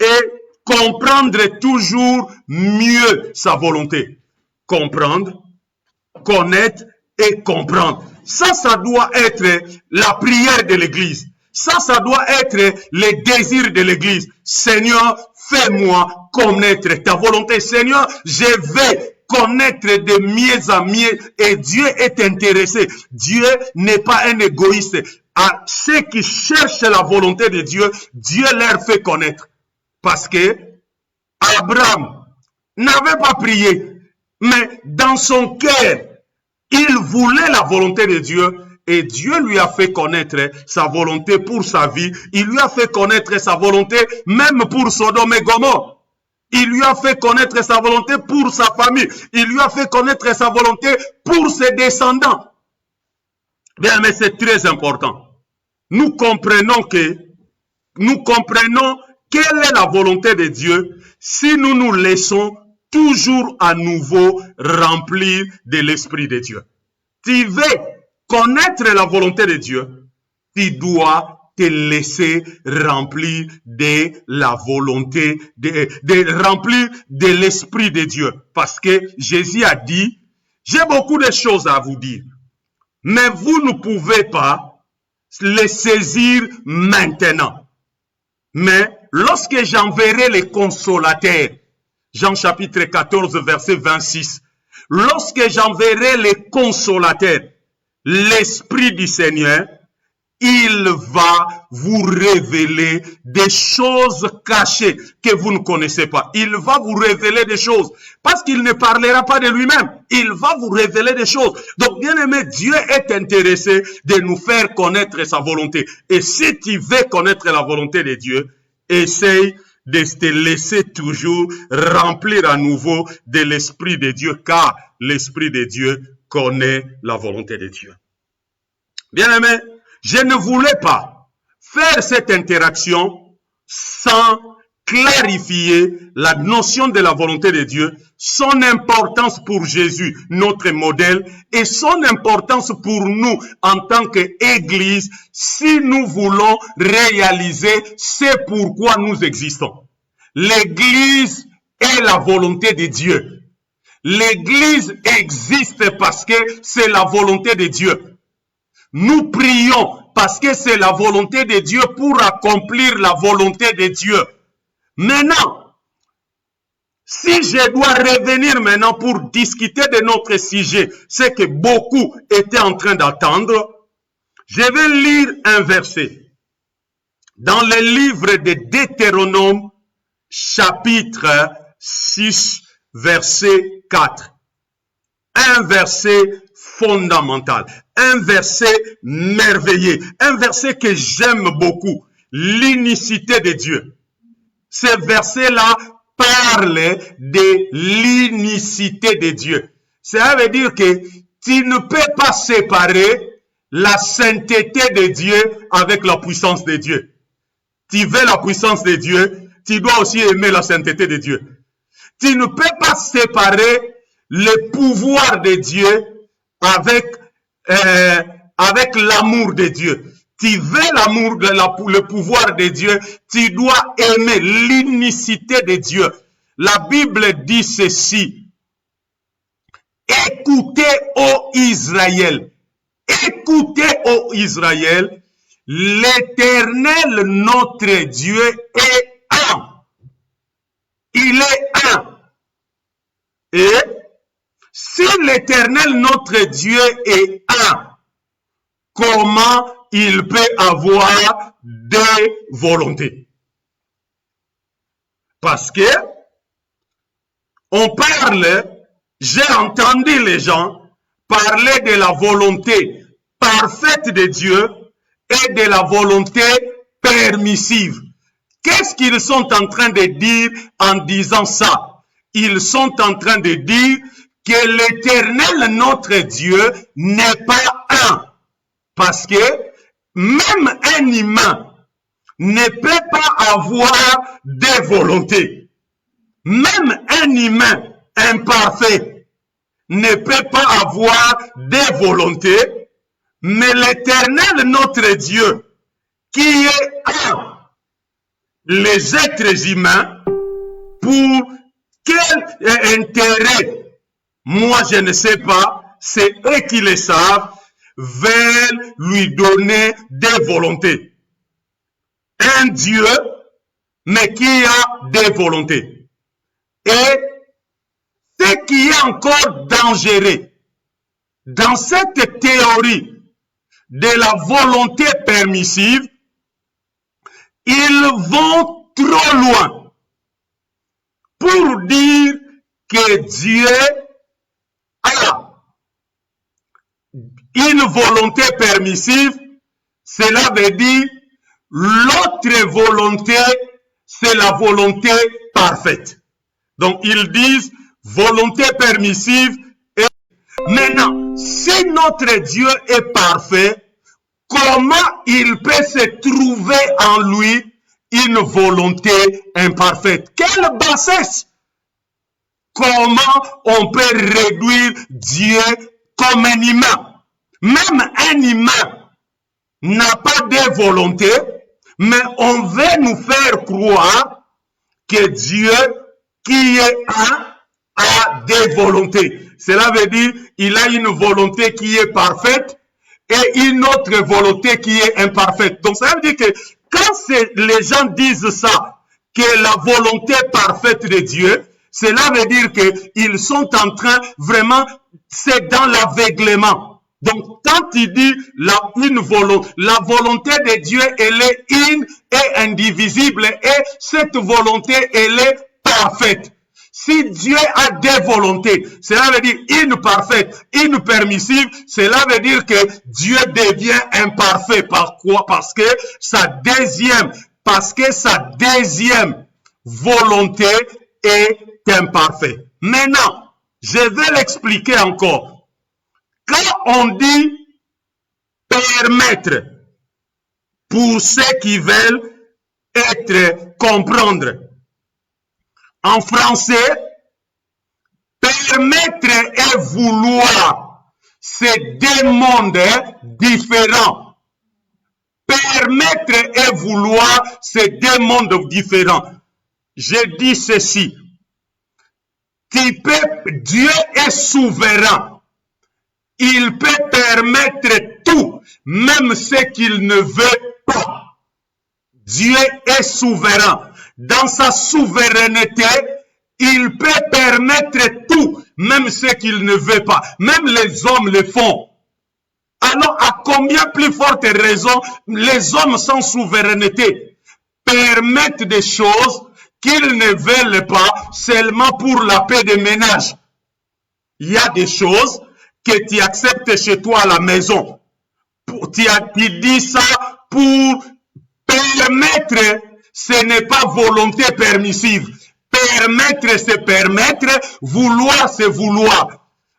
A: et comprendre toujours mieux sa volonté. Comprendre, connaître et comprendre. Ça doit être la prière de l'Église. Ça doit être le désir de l'Église. Seigneur, fais-moi connaître ta volonté. Seigneur, je vais connaître de mieux en mieux. Et Dieu est intéressé. Dieu n'est pas un égoïste. À ceux qui cherchent la volonté de Dieu, Dieu leur fait connaître. Parce que Abraham n'avait pas prié, mais dans son cœur, il voulait la volonté de Dieu et Dieu lui a fait connaître sa volonté pour sa vie. Il lui a fait connaître sa volonté même pour Sodome et Gomorrhe. Il lui a fait connaître sa volonté pour sa famille. Il lui a fait connaître sa volonté pour ses descendants. Bien, mais c'est très important. Nous comprenons quelle est la volonté de Dieu si nous nous laissons toujours à nouveau remplir de l'Esprit de Dieu. Tu veux connaître la volonté de Dieu, tu dois te laisser remplir de la volonté, remplir de l'Esprit de Dieu. Parce que Jésus a dit, j'ai beaucoup de choses à vous dire, mais vous ne pouvez pas les saisir maintenant. Mais lorsque j'enverrai les consolateurs, Jean chapitre 14, verset 26, lorsque j'enverrai les consolateurs, l'Esprit du Seigneur, il va vous révéler des choses cachées que vous ne connaissez pas. Il va vous révéler des choses parce qu'il ne parlera pas de lui-même. Il va vous révéler des choses. Donc, bien aimé, Dieu est intéressé de nous faire connaître sa volonté. Et si tu veux connaître la volonté de Dieu, essaye de te laisser toujours remplir à nouveau de l'Esprit de Dieu, car l'Esprit de Dieu connaît la volonté de Dieu. Bien aimé, je ne voulais pas faire cette interaction sans clarifier la notion de la volonté de Dieu, son importance pour Jésus, notre modèle, et son importance pour nous en tant qu'Église, si nous voulons réaliser ce pourquoi nous existons. L'Église est la volonté de Dieu. L'Église existe parce que c'est la volonté de Dieu. Nous prions parce que c'est la volonté de Dieu pour accomplir la volonté de Dieu. Maintenant, si je dois revenir maintenant pour discuter de notre sujet, ce que beaucoup étaient en train d'attendre, je vais lire un verset dans le livre de Deutéronome, chapitre 6, verset 4. Un verset fondamental, un verset merveilleux, un verset que j'aime beaucoup, l'unicité de Dieu. Ce verset-là parle de l'unicité de Dieu. Ça veut dire que tu ne peux pas séparer la sainteté de Dieu avec la puissance de Dieu. Tu veux la puissance de Dieu, tu dois aussi aimer la sainteté de Dieu. Tu ne peux pas séparer le pouvoir de Dieu avec l'amour de Dieu. Tu veux l'amour, le pouvoir de Dieu, tu dois aimer l'unicité de Dieu. La Bible dit ceci. Écoutez, ô Israël. Écoutez, ô Israël. L'Éternel, notre Dieu, est un. Il est un. Et si l'Éternel, notre Dieu, est un, comment il peut avoir deux volontés? Parce que on parle, j'ai entendu les gens parler de la volonté parfaite de Dieu et de la volonté permissive. Qu'est-ce qu'ils sont en train de dire en disant ça? Ils sont en train de dire que l'Éternel, notre Dieu, n'est pas un. Parce que même un humain ne peut pas avoir des volontés. Même un humain imparfait ne peut pas avoir des volontés, mais l'Éternel, notre Dieu, qui est un, les êtres humains, pour quel intérêt, moi je ne sais pas, c'est eux qui le savent, veulent lui donner des volontés. Un Dieu, mais qui a des volontés. Et ce qui est encore dangereux dans cette théorie de la volonté permissive, ils vont trop loin pour dire que Dieu a une volonté permissive. Cela veut dire l'autre volonté, c'est la volonté parfaite. Donc ils disent volonté permissive. Et maintenant, si notre Dieu est parfait, comment il peut se trouver en lui une volonté imparfaite? Quelle bassesse! Comment on peut réduire Dieu comme un humain? Même un humain n'a pas de volonté, mais on veut nous faire croire que Dieu, qui est un, a des volontés. Cela veut dire il a une volonté qui est parfaite et une autre volonté qui est imparfaite. Donc ça veut dire que quand les gens disent ça, que la volonté parfaite de Dieu, cela veut dire qu'ils sont en train vraiment, c'est dans l'aveuglement. Donc quand il dit la volonté de Dieu, elle est une et indivisible, et cette volonté, elle est parfaite. Si Dieu a des volontés, cela veut dire une parfaite, une permissive, cela veut dire que Dieu devient imparfait. Par quoi? Parce que sa deuxième volonté est imparfaite. Maintenant, je vais l'expliquer encore. Quand on dit permettre pour ceux qui veulent comprendre, En français, permettre et vouloir, c'est deux mondes différents. Permettre et vouloir, c'est deux mondes différents. Je dis ceci. Dieu est souverain. Il peut permettre tout, même ce qu'il ne veut pas. Dieu est souverain. Dans sa souveraineté, il peut permettre tout, même ce qu'il ne veut pas. Même les hommes le font. Alors, à combien plus forte raison les hommes sans souveraineté permettent des choses qu'ils ne veulent pas seulement pour la paix des ménages. Il y a des choses que tu acceptes chez toi à la maison. Tu dis ça pour permettre, ce n'est pas volonté permissive. Permettre, c'est permettre, vouloir, c'est vouloir.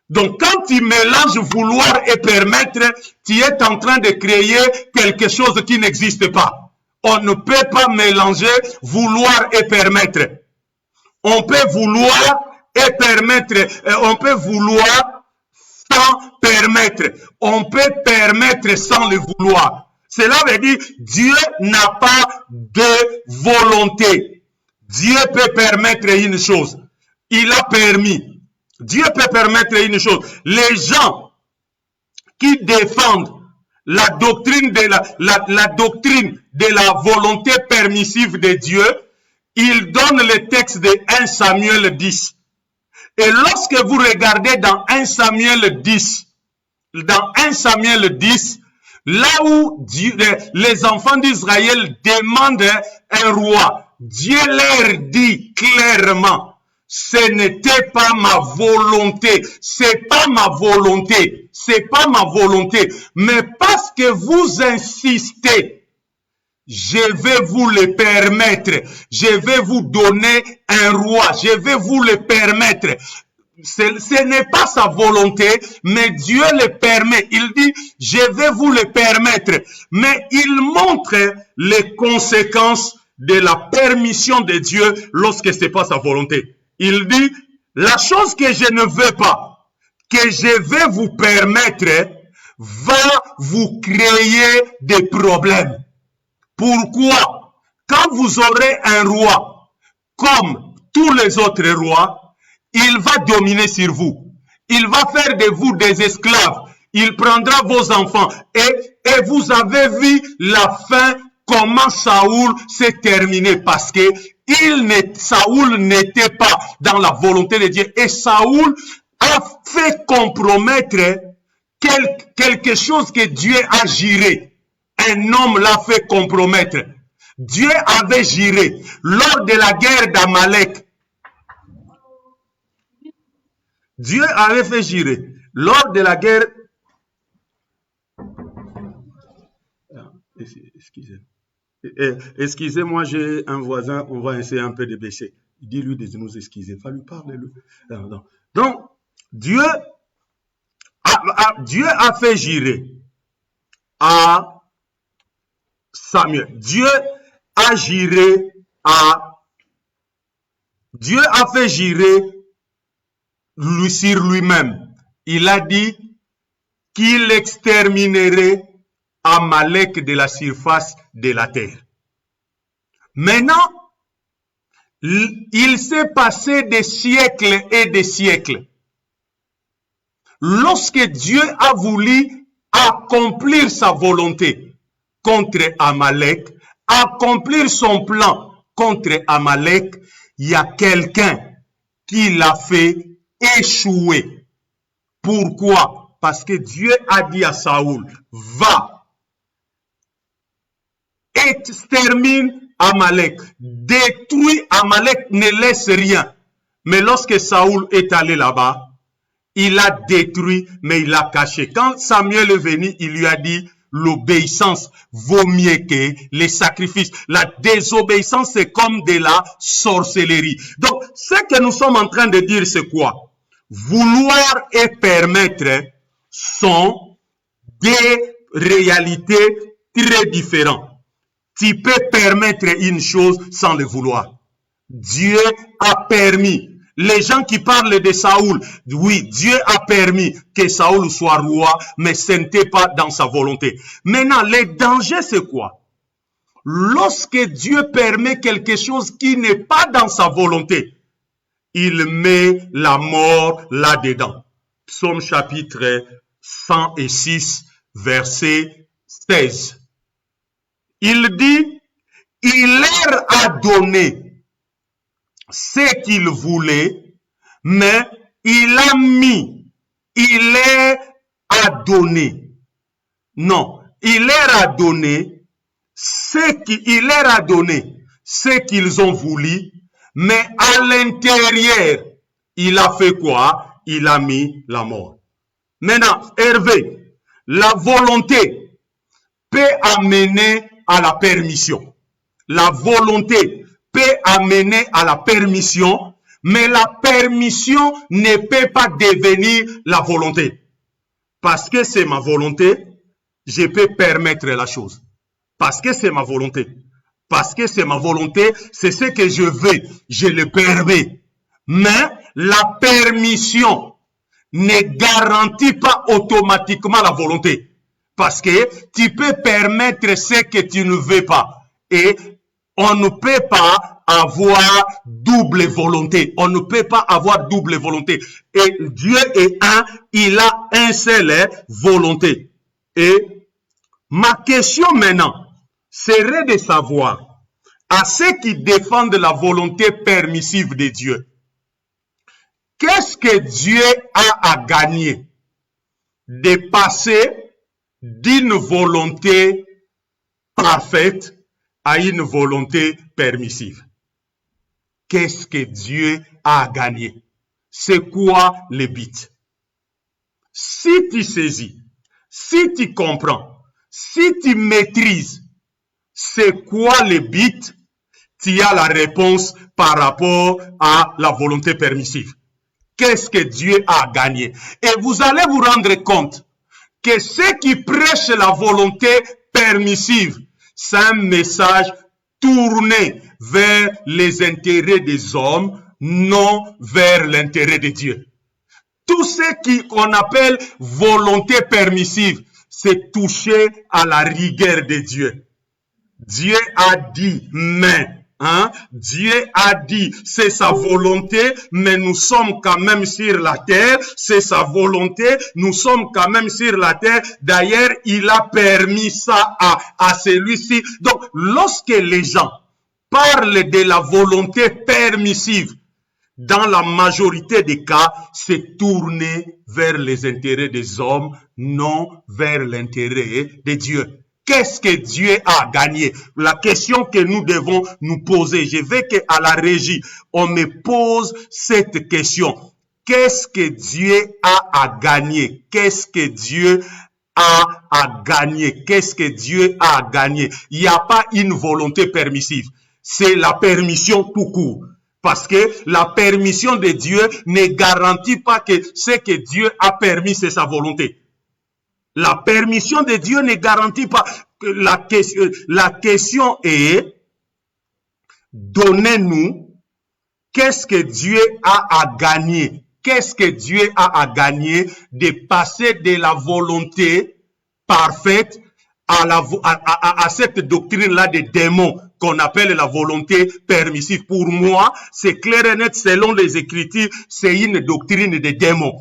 A: Donc, quand tu mélanges vouloir et permettre, tu es en train de créer quelque chose qui n'existe pas. On ne peut pas mélanger vouloir et permettre. On peut vouloir et permettre. On peut vouloir sans permettre. On peut permettre sans le vouloir. Cela veut dire Dieu n'a pas de volonté. Dieu peut permettre une chose. Il a permis. Dieu peut permettre une chose. Les gens qui défendent la doctrine de la volonté permissive de Dieu, ils donnent le texte de 1 Samuel 10. Et lorsque vous regardez dans 1 Samuel 10, là où Dieu, les enfants d'Israël demandent un roi, Dieu leur dit clairement, ce n'était pas ma volonté, c'est pas ma volonté, c'est pas ma volonté, mais parce que vous insistez, je vais vous le permettre, je vais vous donner un roi, je vais vous le permettre. Ce n'est pas sa volonté, mais Dieu le permet. Il dit, je vais vous le permettre. Mais il montre les conséquences de la permission de Dieu lorsque ce n'est pas sa volonté. Il dit, la chose que je ne veux pas, que je vais vous permettre, va vous créer des problèmes. Pourquoi? Quand vous aurez un roi, comme tous les autres rois, il va dominer sur vous. Il va faire de vous des esclaves. Il prendra vos enfants. Et vous avez vu la fin, comment Saoul s'est terminé. Parce que Saoul n'était pas dans la volonté de Dieu. Et Saoul a fait compromettre quelque chose que Dieu a juré. Un homme l'a fait compromettre. Dieu avait juré lors de la guerre d'Amalek. Dieu avait fait jurer lors de la guerre. Excusez-moi, j'ai un voisin, on va essayer un peu de baisser. Dis-lui de nous excuser. Il va lui parler. Donc, Dieu a fait jurer à Samuel. Dieu a fait jurer sur lui-même. Il a dit qu'il exterminerait Amalek de la surface de la terre. Maintenant, il s'est passé des siècles et des siècles. Lorsque Dieu a voulu accomplir sa volonté contre Amalek, accomplir son plan contre Amalek, il y a quelqu'un qui l'a fait échouer. Pourquoi? Parce que Dieu a dit à Saoul, va, extermine Amalek, détruis Amalek, ne laisse rien. Mais lorsque Saoul est allé là-bas, il a détruit, mais il a caché. Quand Samuel est venu, il lui a dit, l'obéissance vaut mieux que les sacrifices. La désobéissance, c'est comme de la sorcellerie. Donc, ce que nous sommes en train de dire, c'est quoi? Vouloir et permettre sont des réalités très différentes. Tu peux permettre une chose sans le vouloir. Dieu a permis. Les gens qui parlent de Saoul, oui, Dieu a permis que Saoul soit roi, mais ce n'était pas dans sa volonté. Maintenant, le danger, c'est quoi? Lorsque Dieu permet quelque chose qui n'est pas dans sa volonté, il met la mort là-dedans. Psaume chapitre 106, verset 16. Il dit, il leur a donné ce qu'il voulait, mais il a mis, il leur a donné. Non, il leur a donné il leur a donné ce qu'ils ont voulu, mais à l'intérieur, il a fait quoi? Il a mis la mort. Maintenant, Hervé, la volonté peut amener à la permission. La volonté peut amener à la permission, mais la permission ne peut pas devenir la volonté. Parce que c'est ma volonté, je peux permettre la chose. Parce que c'est ma volonté. Parce que c'est ma volonté, c'est ce que je veux, je le permets. Mais la permission ne garantit pas automatiquement la volonté. Parce que tu peux permettre ce que tu ne veux pas. Et on ne peut pas avoir double volonté. On ne peut pas avoir double volonté. Et Dieu est un, il a un seul volonté. Et ma question maintenant serait de savoir à ceux qui défendent la volonté permissive de Dieu, qu'est-ce que Dieu a à gagner de passer d'une volonté parfaite à une volonté permissive? Qu'est-ce que Dieu a à gagner? C'est quoi le but? Si tu saisis, si tu comprends, si tu maîtrises, c'est quoi le but? Tu as la réponse par rapport à la volonté permissive. Qu'est-ce que Dieu a à gagner? Et vous allez vous rendre compte que ceux qui prêchent la volonté permissive, c'est un message tourné vers les intérêts des hommes, non vers l'intérêt de Dieu. Tout ce qu'on appelle volonté permissive, c'est toucher à la rigueur de Dieu. Dieu a dit, mais, Dieu a dit, c'est sa volonté, mais nous sommes quand même sur la terre, c'est sa volonté, nous sommes quand même sur la terre. D'ailleurs, il a permis ça à celui-ci. Donc, lorsque les gens parlent de la volonté permissive, dans la majorité des cas, c'est tourné vers les intérêts des hommes, non vers l'intérêt de Dieu. Qu'est-ce que Dieu a gagné? La question que nous devons nous poser. Je veux qu'à la régie, on me pose cette question. Qu'est-ce que Dieu a à gagner? Qu'est-ce que Dieu a à gagner? Qu'est-ce que Dieu a à gagner? Il n'y a pas une volonté permissive. C'est la permission tout court. Parce que la permission de Dieu ne garantit pas que ce que Dieu a permis, c'est sa volonté. La permission de Dieu ne garantit pas que la question est, donnez-nous, qu'est-ce que Dieu a à gagner? Qu'est-ce que Dieu a à gagner de passer de la volonté parfaite à cette doctrine-là des démons qu'on appelle la volonté permissive? Pour moi, c'est clair et net, selon les Écritures, c'est une doctrine des démons.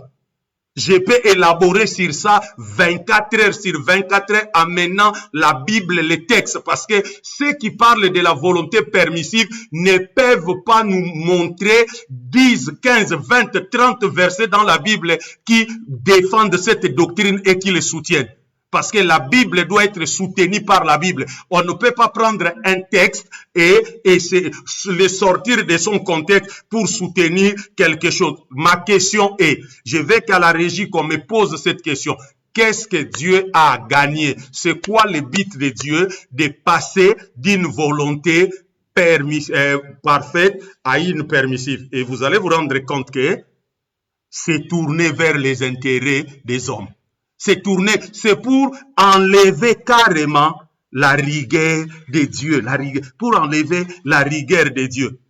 A: Je peux élaborer sur ça 24 heures sur 24 heures en menant la Bible, les textes, parce que ceux qui parlent de la volonté permissive ne peuvent pas nous montrer 10, 15, 20, 30 versets dans la Bible qui défendent cette doctrine et qui les soutiennent. Parce que la Bible doit être soutenue par la Bible. On ne peut pas prendre un texte et le sortir de son contexte pour soutenir quelque chose. Ma question est, je veux qu'à la régie qu'on me pose cette question. Qu'est-ce que Dieu a gagné? C'est quoi le but de Dieu de passer d'une volonté parfaite à une permissive? Et vous allez vous rendre compte que c'est tourné vers les intérêts des hommes. C'est tourné, c'est pour enlever carrément la rigueur de Dieu, pour enlever la rigueur de Dieu.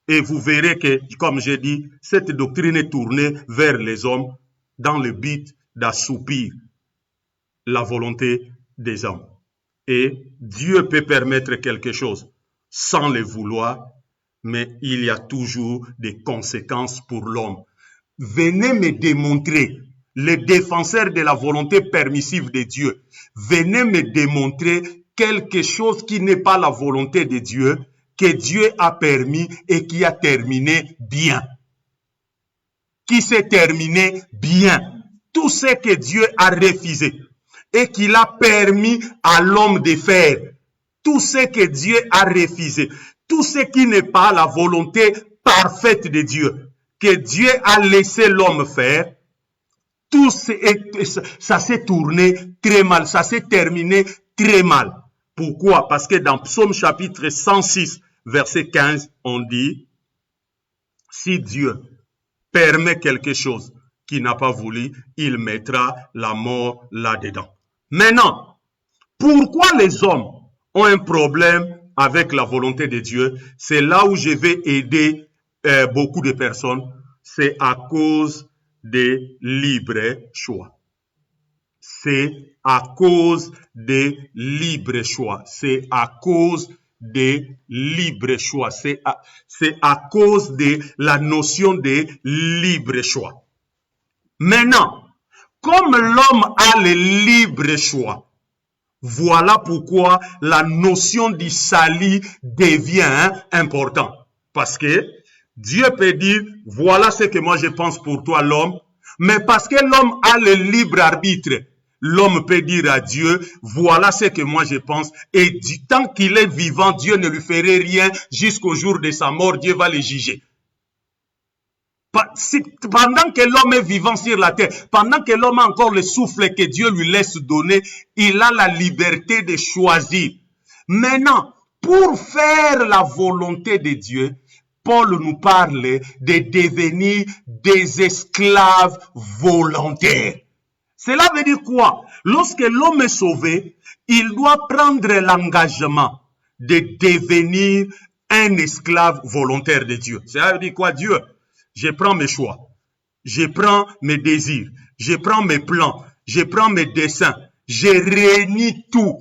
A: Et vous verrez que, comme j'ai dit, cette doctrine est tournée vers les hommes dans le but d'assoupir la volonté des hommes. Et Dieu peut permettre quelque chose sans le vouloir, mais il y a toujours des conséquences pour l'homme. Venez me démontrer, les défenseurs de la volonté permissive de Dieu, venez me démontrer quelque chose qui n'est pas la volonté de Dieu, que Dieu a permis et qui a terminé bien. Qui s'est terminé bien. Tout ce que Dieu a refusé et qu'il a permis à l'homme de faire. Tout ce que Dieu a refusé. Tout ce qui n'est pas la volonté parfaite de Dieu. Que Dieu a laissé l'homme faire. Tout ça s'est tourné très mal. Ça s'est terminé très mal. Pourquoi? Parce que dans Psaume chapitre 106, verset 15, on dit, si Dieu permet quelque chose qu'il n'a pas voulu, il mettra la mort là-dedans. Maintenant, pourquoi les hommes ont un problème avec la volonté de Dieu? C'est là où je vais aider beaucoup de personnes. C'est à cause des libres choix. C'est à cause des libres choix. C'est à cause des libres choix. C'est à cause de la notion de libre choix. Maintenant, comme l'homme a le libre choix, voilà pourquoi la notion du salut devient importante. Parce que Dieu peut dire, voilà ce que moi je pense pour toi l'homme, mais parce que l'homme a le libre arbitre, l'homme peut dire à Dieu, voilà ce que moi je pense, et tant qu'il est vivant, Dieu ne lui ferait rien jusqu'au jour de sa mort, Dieu va le juger. Pendant que l'homme est vivant sur la terre, pendant que l'homme a encore le souffle que Dieu lui laisse donner, il a la liberté de choisir. Maintenant, pour faire la volonté de Dieu, Paul nous parle de devenir des esclaves volontaires. Cela veut dire quoi? Lorsque l'homme est sauvé, il doit prendre l'engagement de devenir un esclave volontaire de Dieu. Cela veut dire quoi? Dieu, je prends mes choix, je prends mes désirs, je prends mes plans, je prends mes desseins, je réunis tout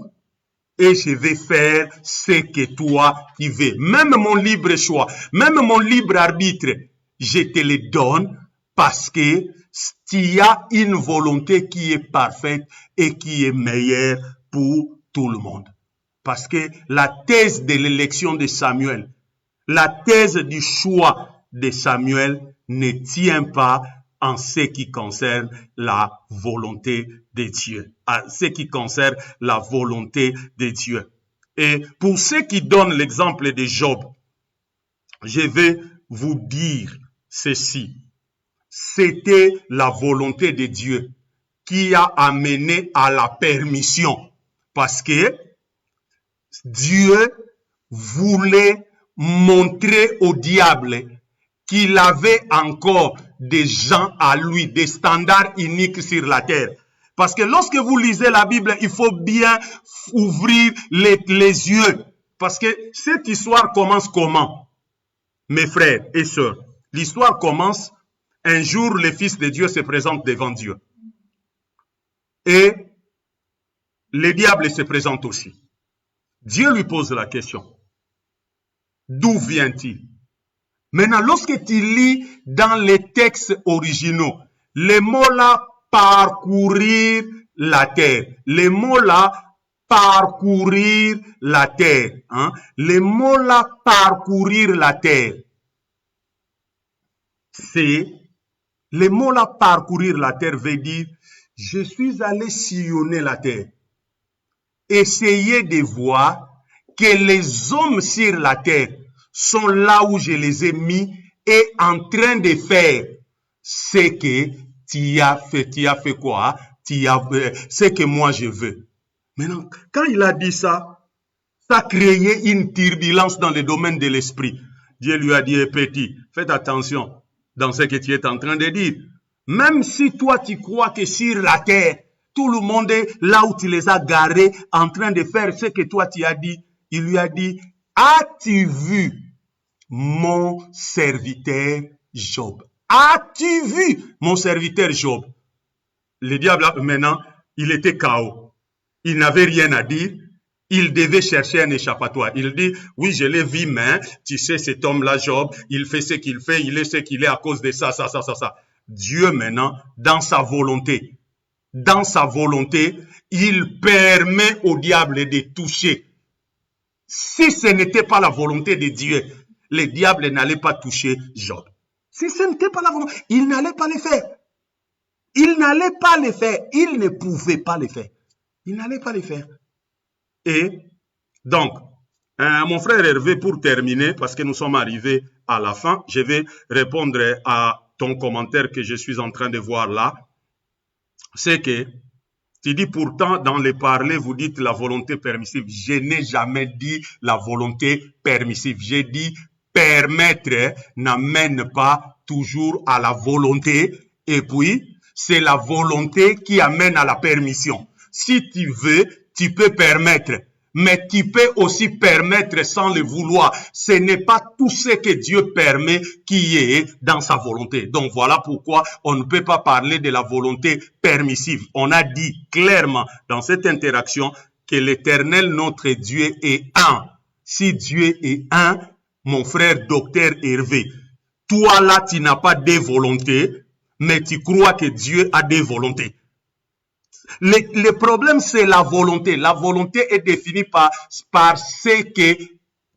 A: et je vais faire ce que toi tu veux. Même mon libre choix, même mon libre arbitre, je te le donne parce que il y a une volonté qui est parfaite et qui est meilleure pour tout le monde. Parce que la thèse de l'élection de Samuel, la thèse du choix de Samuel ne tient pas en ce qui concerne la volonté de Dieu, en ce qui concerne la volonté de Dieu. Et pour ceux qui donnent l'exemple de Job, je vais vous dire ceci. C'était la volonté de Dieu qui a amené à la permission. Parce que Dieu voulait montrer au diable qu'il avait encore des gens à lui, des standards uniques sur la terre. Parce que lorsque vous lisez la Bible, il faut bien ouvrir les yeux. Parce que cette histoire commence comment? Mes frères et sœurs, l'histoire commence, un jour le Fils de Dieu se présente devant Dieu. Et le diable se présente aussi. Dieu lui pose la question. D'où vient-il? Maintenant, lorsque tu lis dans les textes originaux, les mots là, parcourir la terre. Les mots là, parcourir la terre. Hein? Les mots là, parcourir la terre. Les mots là, parcourir la terre veut dire, je suis allé sillonner la terre. Essayer de voir que les hommes sur la terre sont là où je les ai mis et en train de faire ce que tu as fait quoi? Ce que moi je veux. Maintenant, quand il a dit ça, ça a créé une turbulence dans le domaine de l'esprit. Dieu lui a dit, petit, faites attention dans ce que tu es en train de dire. Même si toi tu crois que sur la terre, tout le monde est là où tu les as garés en train de faire ce que toi tu as dit, il lui a dit, as-tu vu mon serviteur Job. As-tu vu mon serviteur Job? Le diable, maintenant, il était KO. Il n'avait rien à dire. Il devait chercher un échappatoire. Il dit, oui, je l'ai vu, mais tu sais, cet homme-là, Job, il fait ce qu'il fait, il est ce qu'il est à cause de ça. Dieu, maintenant, dans sa volonté, il permet au diable de toucher. Si ce n'était pas la volonté de Dieu, le diable n'allait pas toucher Job. Si ce n'était pas la volonté, il n'allait pas le faire. Il n'allait pas le faire. Il ne pouvait pas le faire. Il n'allait pas le faire. Et donc, mon frère Hervé, pour terminer, parce que nous sommes arrivés à la fin, je vais répondre à ton commentaire que je suis en train de voir là. C'est que tu dis pourtant dans les parler, vous dites la volonté permissive. Je n'ai jamais dit la volonté permissive. J'ai dit permettre n'amène pas toujours à la volonté. Et puis, c'est la volonté qui amène à la permission. Si tu veux, tu peux permettre. Mais tu peux aussi permettre sans le vouloir. Ce n'est pas tout ce que Dieu permet qui est dans sa volonté. Donc voilà pourquoi on ne peut pas parler de la volonté permissive. On a dit clairement dans cette interaction que l'Éternel, notre Dieu, est un. Si Dieu est un, mon frère docteur Hervé, toi là, tu n'as pas de volonté, mais tu crois que Dieu a des volontés. Le problème, c'est la volonté. La volonté est définie par ce que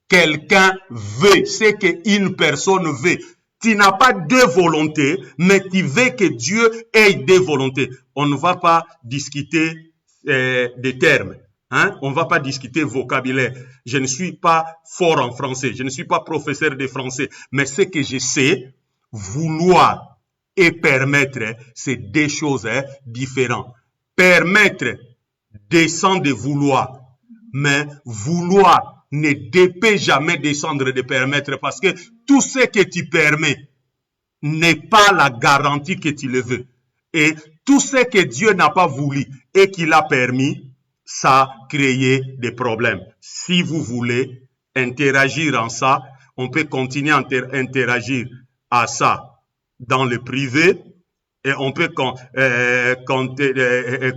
A: quelqu'un veut, ce qu'une personne veut. Tu n'as pas deux volontés, mais tu veux que Dieu ait des volontés. On ne va pas discuter des termes. Hein? On ne va pas discuter vocabulaire. Je ne suis pas fort en français. Je ne suis pas professeur de français. Mais ce que je sais, vouloir et permettre, c'est deux choses différentes. Permettre descend de vouloir, mais vouloir ne peut jamais descendre de permettre parce que tout ce que tu permets n'est pas la garantie que tu le veux. Et tout ce que Dieu n'a pas voulu et qu'il a permis, ça a créé des problèmes. Si vous voulez interagir en ça, on peut continuer à interagir à ça dans le privé. Et on peut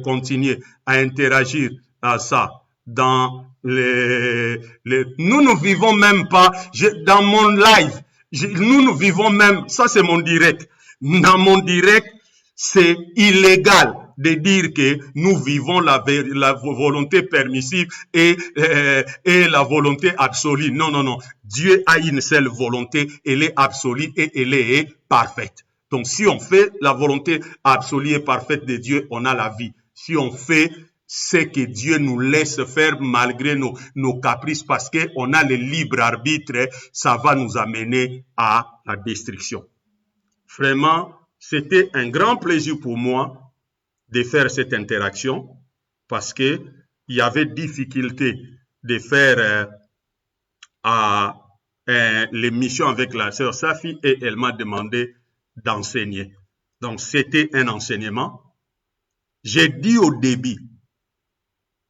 A: continuer à interagir à ça dans nous ne vivons même pas, dans mon live, nous ne vivons même, ça c'est mon direct. Dans mon direct, c'est illégal de dire que nous vivons la volonté permissive et la volonté absolue. Non, non, non. Dieu a une seule volonté, elle est absolue et elle est parfaite. Donc, si on fait la volonté absolue et parfaite de Dieu, on a la vie. Si on fait ce que Dieu nous laisse faire malgré nos caprices, parce qu'on a le libre arbitre, ça va nous amener à la destruction. Vraiment, c'était un grand plaisir pour moi de faire cette interaction, parce que il y avait difficulté de faire l'émission avec la sœur Safi et elle m'a demandé d'enseigner. Donc, c'était un enseignement. J'ai dit au début,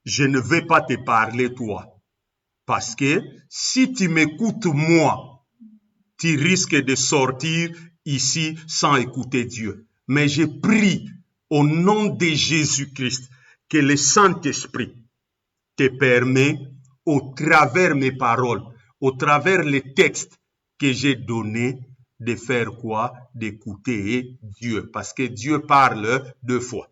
A: je ne vais pas te parler toi, parce que si tu m'écoutes moi, tu risques de sortir ici sans écouter Dieu. Mais je prie au nom de Jésus-Christ que le Saint-Esprit te permet, au travers mes paroles, au travers les textes que j'ai donnés, de faire quoi? D'écouter Dieu. Parce que Dieu parle deux fois.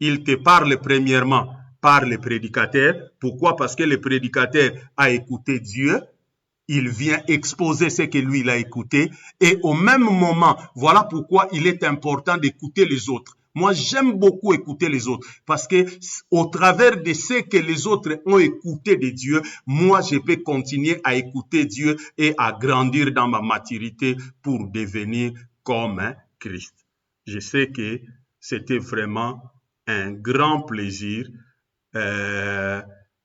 A: Il te parle premièrement par le prédicateur. Pourquoi? Parce que le prédicateur a écouté Dieu. Il vient exposer ce que lui, il a écouté. Et au même moment, voilà pourquoi il est important d'écouter les autres. Moi, j'aime beaucoup écouter les autres parce que au travers de ce que les autres ont écouté de Dieu, moi, je peux continuer à écouter Dieu et à grandir dans ma maturité pour devenir comme Christ. Je sais que c'était vraiment un grand plaisir,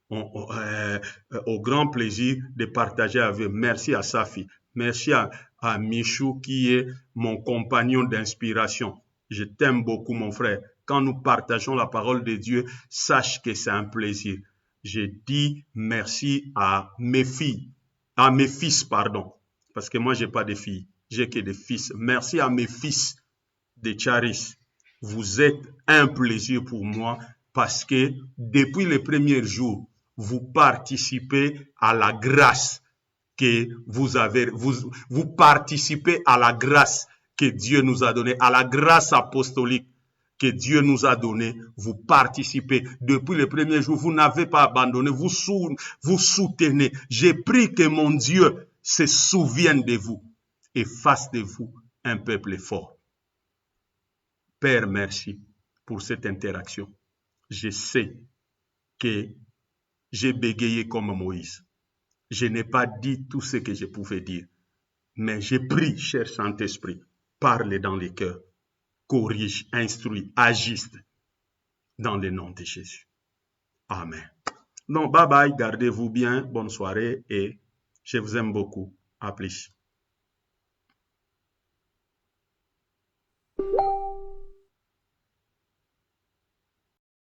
A: au grand plaisir de partager avec. Merci à Safi, merci à Michou qui est mon compagnon d'inspiration. Je t'aime beaucoup, mon frère. Quand nous partageons la parole de Dieu, sache que c'est un plaisir. Je dis merci à mes fils, parce que moi, je n'ai pas de filles, j'ai que des fils. Merci à mes fils de Charis. Vous êtes un plaisir pour moi parce que depuis les premiers jours, vous participez à la grâce que vous avez, vous participez à la grâce que Dieu nous a donnée, à la grâce apostolique que Dieu nous a donnée. Vous participez depuis le premier jour. Vous n'avez pas abandonné. Vous soutenez. J'ai pris que mon Dieu se souvienne de vous et fasse de vous un peuple fort. Père, merci pour cette interaction. Je sais que j'ai bégayé comme Moïse. Je n'ai pas dit tout ce que je pouvais dire. Mais j'ai pris, cher Saint-Esprit, parle dans les cœurs, corrige, instruis, agisse dans le nom de Jésus. Amen. Non, bye bye, gardez-vous bien, bonne soirée et je vous aime beaucoup. À plus.